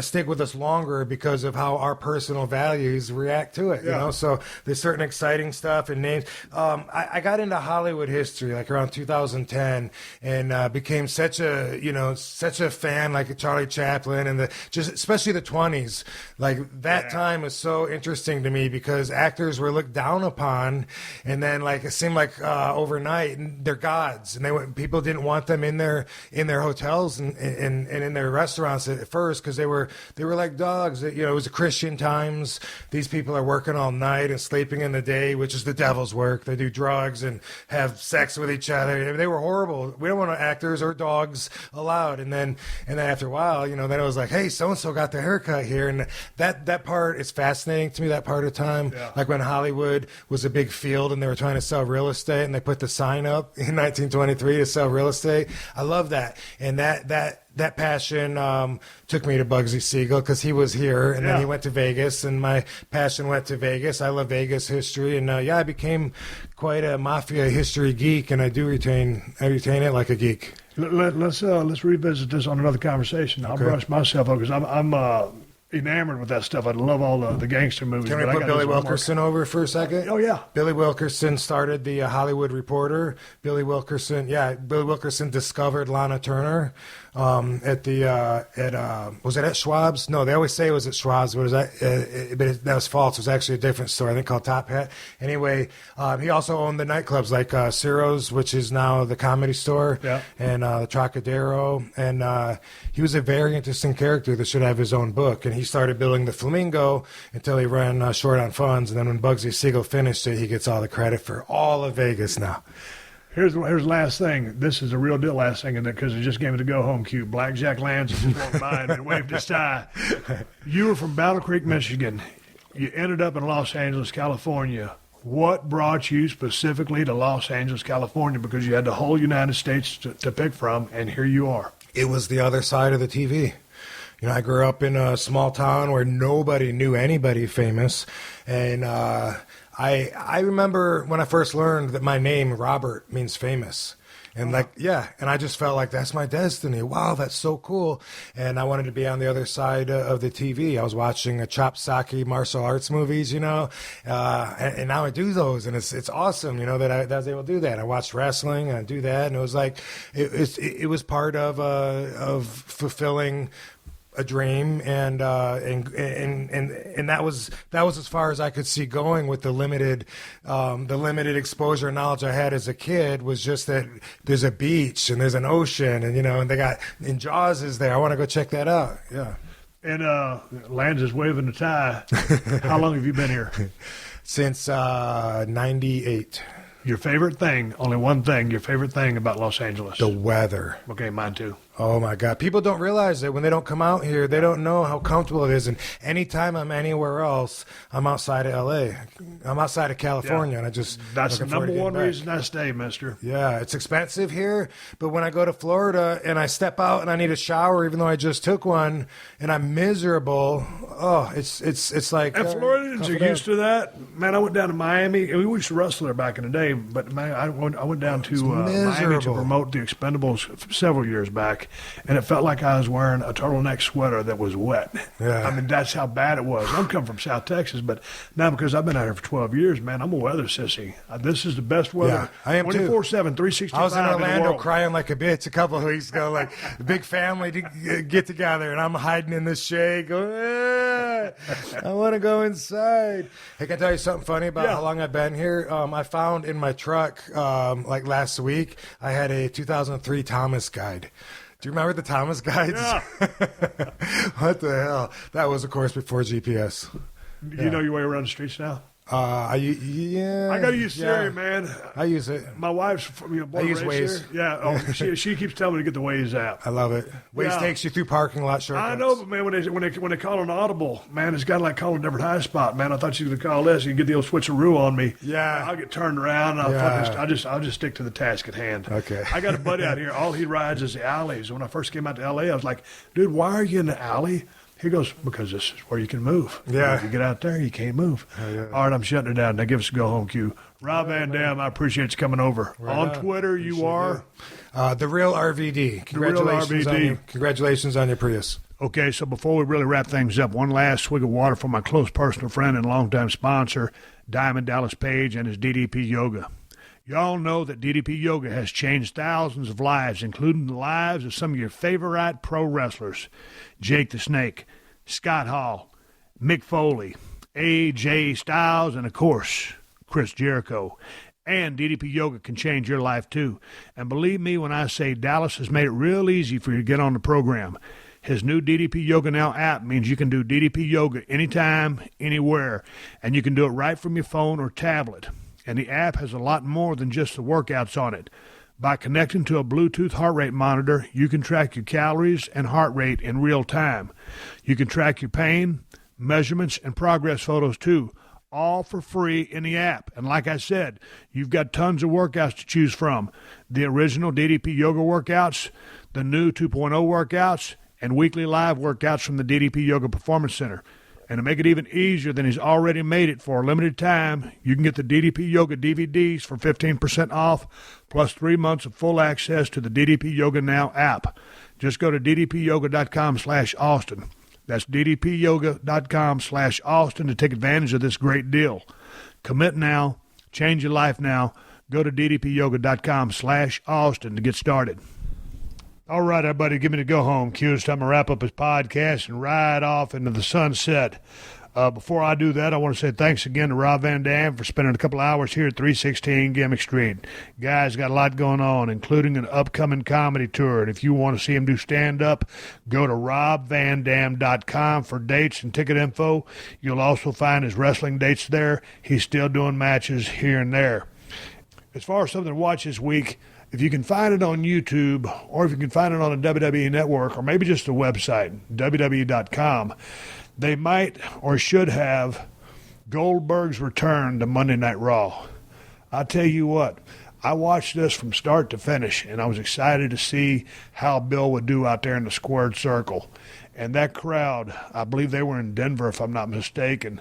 stick with us longer because of how our personal values react to it. So there's certain exciting stuff and names. I got into Hollywood history like around 2010 and became such a fan, like Charlie Chaplin, and especially the 20s. Like that time was so interesting to me because actors were looked down upon, and then like it seemed like overnight they're gods, and people didn't want them in their hotels and in their restaurants at first because they were like dogs. It was the Christian times. These people are working all night and sleeping in the day, which is the devil's work. They do drugs and have sex with each other. They were horrible. We don't want actors or dogs allowed. And then after a while, then it was like, hey, so-and-so got the haircut here. And that part is fascinating to me, that part of time. Yeah. Like when Hollywood was a big field and they were trying to sell real estate and they put the sign up in 1923 to sell real estate. I love that. And that passion took me to Bugsy Siegel because he was here, and then he went to Vegas, and my passion went to Vegas. I love Vegas history, and I became quite a mafia history geek, and I retain it like a geek. Let's revisit this on another conversation. I'll brush myself up because I'm enamored with that stuff. I love all the gangster movies. Can we put Billy Wilkerson over for a second? Oh, yeah. Billy Wilkerson started the Hollywood Reporter. Billy Wilkerson discovered Lana Turner was it at Schwab's? No, they always say it was at Schwab's. But that was false. It was actually a different store, I think, called Top Hat. Anyway, he also owned the nightclubs like Ciro's, which is now the Comedy Store, and the Trocadero. And he was a very interesting character that should have his own book. And he started building the Flamingo until he ran short on funds. And then when Bugsy Siegel finished it, he gets all the credit for all of Vegas now. Here's the last thing. This is a real deal last thing, because it just gave me the go-home cue. Blackjack Lance just walked by and waved his tie. You were from Battle Creek, Michigan. You ended up in Los Angeles, California. What brought you specifically to Los Angeles, California? Because you had the whole United States to pick from, and here you are. It was the other side of the TV. I grew up in a small town where nobody knew anybody famous, and I remember when I first learned that my name, Robert, means famous. And and I just felt like that's my destiny. Wow, that's so cool. And I wanted to be on the other side of the TV. I was watching Chop Saki martial arts movies, and now I do those, and it's awesome, that I was able to do that. I watched wrestling and I do that, and it was like it was part of fulfilling a dream, and that was as far as I could see going with the limited exposure and knowledge I had as a kid. Was just that there's a beach and there's an ocean, and and Jaws is there. I want to go check that out. Yeah. And Lance is waving the tie. How long have you been here? Since 98. Your favorite thing, only one thing, your favorite thing about Los Angeles? The weather. Okay, mine too. Oh, my God. People don't realize it when they don't come out here. They don't know how comfortable it is. And anytime I'm anywhere else, I'm outside of L.A. I'm outside of California, and I just... That's the number one reason I stay, mister. Yeah, it's expensive here, but when I go to Florida and I step out and I need a shower, even though I just took one, and I'm miserable, it's like... And Floridians are used to that. Man, I went down to Miami, and we used to wrestle there back in the day, but man, I went down to Miami to promote the Expendables several years back. And it felt like I was wearing a turtleneck sweater that was wet. Yeah. I mean, that's how bad it was. I'm coming from South Texas, but now because I've been out here for 12 years, man, I'm a weather sissy. This is the best weather. Yeah, I am 24/7, 365. I was in Orlando in crying like a bitch a couple of weeks ago, like a big family to get together, and I'm hiding in this shade going, I want to go inside. Hey, can I tell you something funny about how long I've been here? I found in my truck, like last week, I had a 2003 Thomas guide. Do you remember the Thomas guides? Yeah. What the hell? That was, of course, before GPS. You know your way around the streets now? I got to use Siri, man. I use it. My wife's born I use and raised Waze. here. Yeah, she keeps telling me to get the Waze app. I love it. Waze Yeah. takes you through parking lot shortcuts. I know, but man, when they call an audible, man, it's kind of like calling a different high spot, man. I thought you were going to call this, you get the old switcheroo on me. Yeah. I'll get turned around. And I'll just stick to the task at hand. Okay. I got a buddy out here. All he rides is the alleys. When I first came out to L.A., I was like, dude, why are you in the alley? He goes, because this is where you can move. Yeah. If you get out there, you can't move. Oh, yeah. All right, I'm shutting it down. Now give us a go-home cue. Rob Van Dam, I appreciate you coming over. Right on on. Twitter, you are? The Real RVD. Congratulations Congratulations on your Prius. Okay, so before we really wrap things up, one last swig of water for my close personal friend and longtime sponsor, Diamond Dallas Page and his DDP Yoga. Y'all know that DDP Yoga has changed thousands of lives, including the lives of some of your favorite pro wrestlers. Jake the Snake, Scott Hall, Mick Foley, AJ Styles, and of course, Chris Jericho. And DDP Yoga can change your life too. And believe me when I say Dallas has made it real easy for you to get on the program. His new DDP Yoga Now app means you can do DDP Yoga anytime, anywhere, and you can do it right from your phone or tablet. And the app has a lot more than just the workouts on it. By connecting to a Bluetooth heart rate monitor, you can track your calories and heart rate in real time. You can track your pain, measurements, and progress photos too, all for free in the app. And like I said, you've got tons of workouts to choose from. The original DDP Yoga workouts, the new 2.0 workouts, and weekly live workouts from the DDP Yoga Performance Center. And to make it even easier than he's already made it for a limited time, you can get the DDP Yoga DVDs for 15% off, plus 3 months of full access to the DDP Yoga Now app. Just go to ddpyoga.com/Austin. That's ddpyoga.com/Austin to take advantage of this great deal. Commit now. Change your life now. Go to ddpyoga.com/Austin to get started. All right, everybody, give me the go-home cue. It's time to wrap up his podcast and ride off into the sunset. Before I do that, I want to say thanks again to Rob Van Dam for spending a couple hours here at 316 Gimmick Street. Guys got a lot going on, including an upcoming comedy tour. And if you want to see him do stand-up, go to robvandam.com for dates and ticket info. You'll also find his wrestling dates there. He's still doing matches here and there. As far as something to watch this week, if you can find it on YouTube, or if you can find it on the WWE Network, or maybe just the website, WWE.com, they might or should have Goldberg's return to Monday Night Raw. I tell you what, I watched this from start to finish, and I was excited to see how Bill would do out there in the squared circle. And that crowd, I believe they were in Denver, if I'm not mistaken,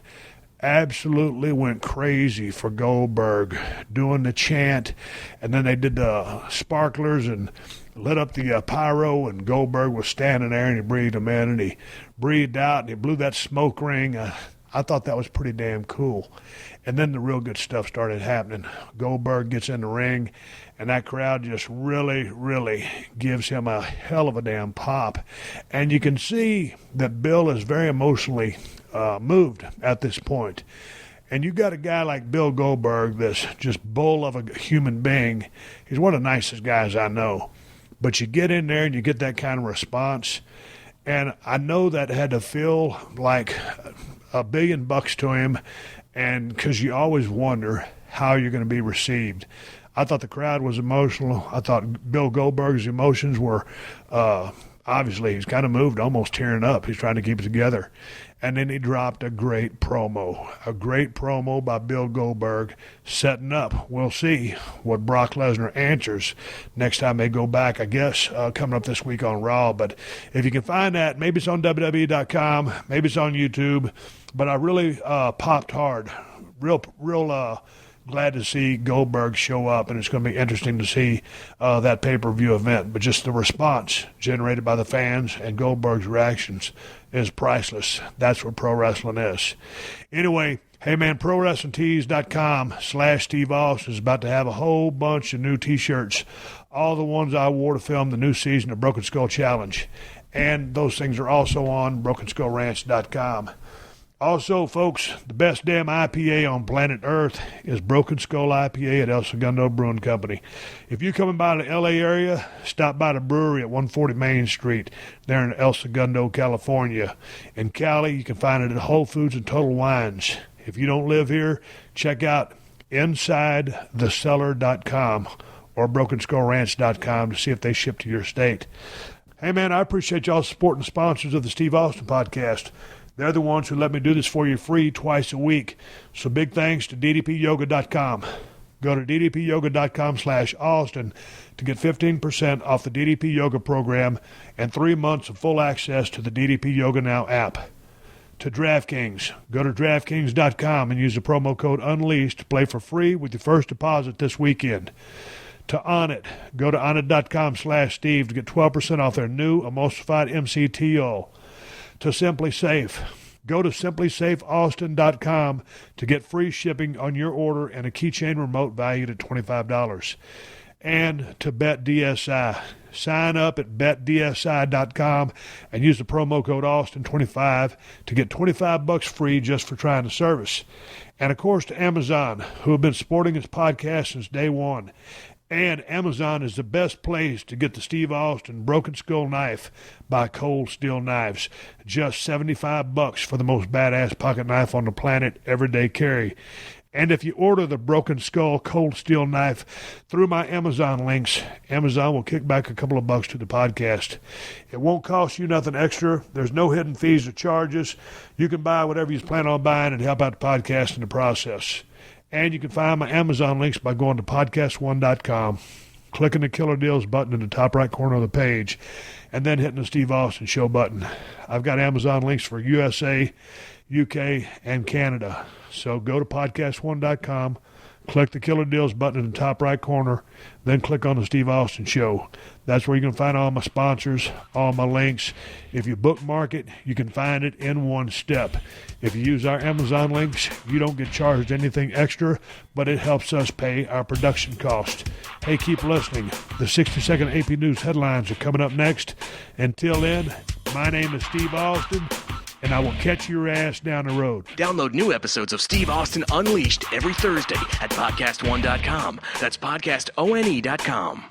absolutely went crazy for Goldberg, doing the chant, and then they did the sparklers and lit up the pyro, and Goldberg was standing there, and he breathed them in, and he breathed out, and he blew that smoke ring. I thought that was pretty damn cool. And then the real good stuff started happening. Goldberg gets in the ring, and that crowd just really, really gives him a hell of a damn pop. And you can see that Bill is very emotionally moved at this point. And you got a guy like Bill Goldberg, this just bull of a human being. He's one of the nicest guys I know. But you get in there and you get that kind of response. And I know that had to feel like $1 billion to him, and because you always wonder how you're going to be received. I thought the crowd was emotional. I thought Bill Goldberg's emotions were, obviously, he's kind of moved, almost tearing up. He's trying to keep it together. And then he dropped a great promo by Bill Goldberg, setting up. We'll see what Brock Lesnar answers next time they go back, I guess, coming up this week on Raw. But if you can find that, maybe it's on WWE.com, maybe it's on YouTube. But I really popped hard. Real glad to see Goldberg show up, and it's going to be interesting to see that pay-per-view event. But just the response generated by the fans and Goldberg's reactions is priceless. That's what pro wrestling is. Anyway, hey man, ProWrestlingTees.com/Steve Austin is about to have a whole bunch of new T-shirts, all the ones I wore to film the new season of Broken Skull Challenge. And those things are also on BrokenSkullRanch.com. Also, folks, the best damn IPA on planet Earth is Broken Skull IPA at El Segundo Brewing Company. If you're coming by the L.A. area, stop by the brewery at 140 Main Street there in El Segundo, California. In Cali, you can find it at Whole Foods and Total Wines. If you don't live here, check out InsideTheCellar.com or BrokenSkullRanch.com to see if they ship to your state. Hey, man, I appreciate y'all supporting the sponsors of the Steve Austin Podcast. They're the ones who let me do this for you free twice a week. So big thanks to DDPYoga.com. Go to DDPYoga.com/Austin to get 15% off the DDP Yoga program and 3 months of full access to the DDP Yoga Now app. To DraftKings, go to DraftKings.com and use the promo code UNLEASHED to play for free with your first deposit this weekend. To Onnit, go to Onnit.com/Steve to get 12% off their new emulsified MCT oil. To Simply Safe, go to simplysafeaustin.com to get free shipping on your order and a keychain remote valued at $25. And to BetDSI, sign up at betdsi.com and use the promo code Austin25 to get $25 free just for trying the service. And of course to Amazon, who have been supporting this podcast since day one. And Amazon is the best place to get the Steve Austin Broken Skull Knife by Cold Steel Knives. Just $75 for the most badass pocket knife on the planet, everyday carry. And if you order the Broken Skull Cold Steel Knife through my Amazon links, Amazon will kick back a couple of bucks to the podcast. It won't cost you nothing extra. There's no hidden fees or charges. You can buy whatever you plan on buying and help out the podcast in the process. And you can find my Amazon links by going to PodcastOne.com, clicking the Killer Deals button in the top right corner of the page, and then hitting the Steve Austin Show button. I've got Amazon links for USA, UK, and Canada. So go to PodcastOne.com, click the Killer Deals button in the top right corner, then click on the Steve Austin Show. That's where you can find all my sponsors, all my links. If you bookmark it, you can find it in one step. If you use our Amazon links, you don't get charged anything extra, but it helps us pay our production cost. Hey, keep listening. The 60-second AP News headlines are coming up next. Until then, my name is Steve Austin, and I will catch your ass down the road. Download new episodes of Steve Austin Unleashed every Thursday at PodcastOne.com. That's PodcastOne.com.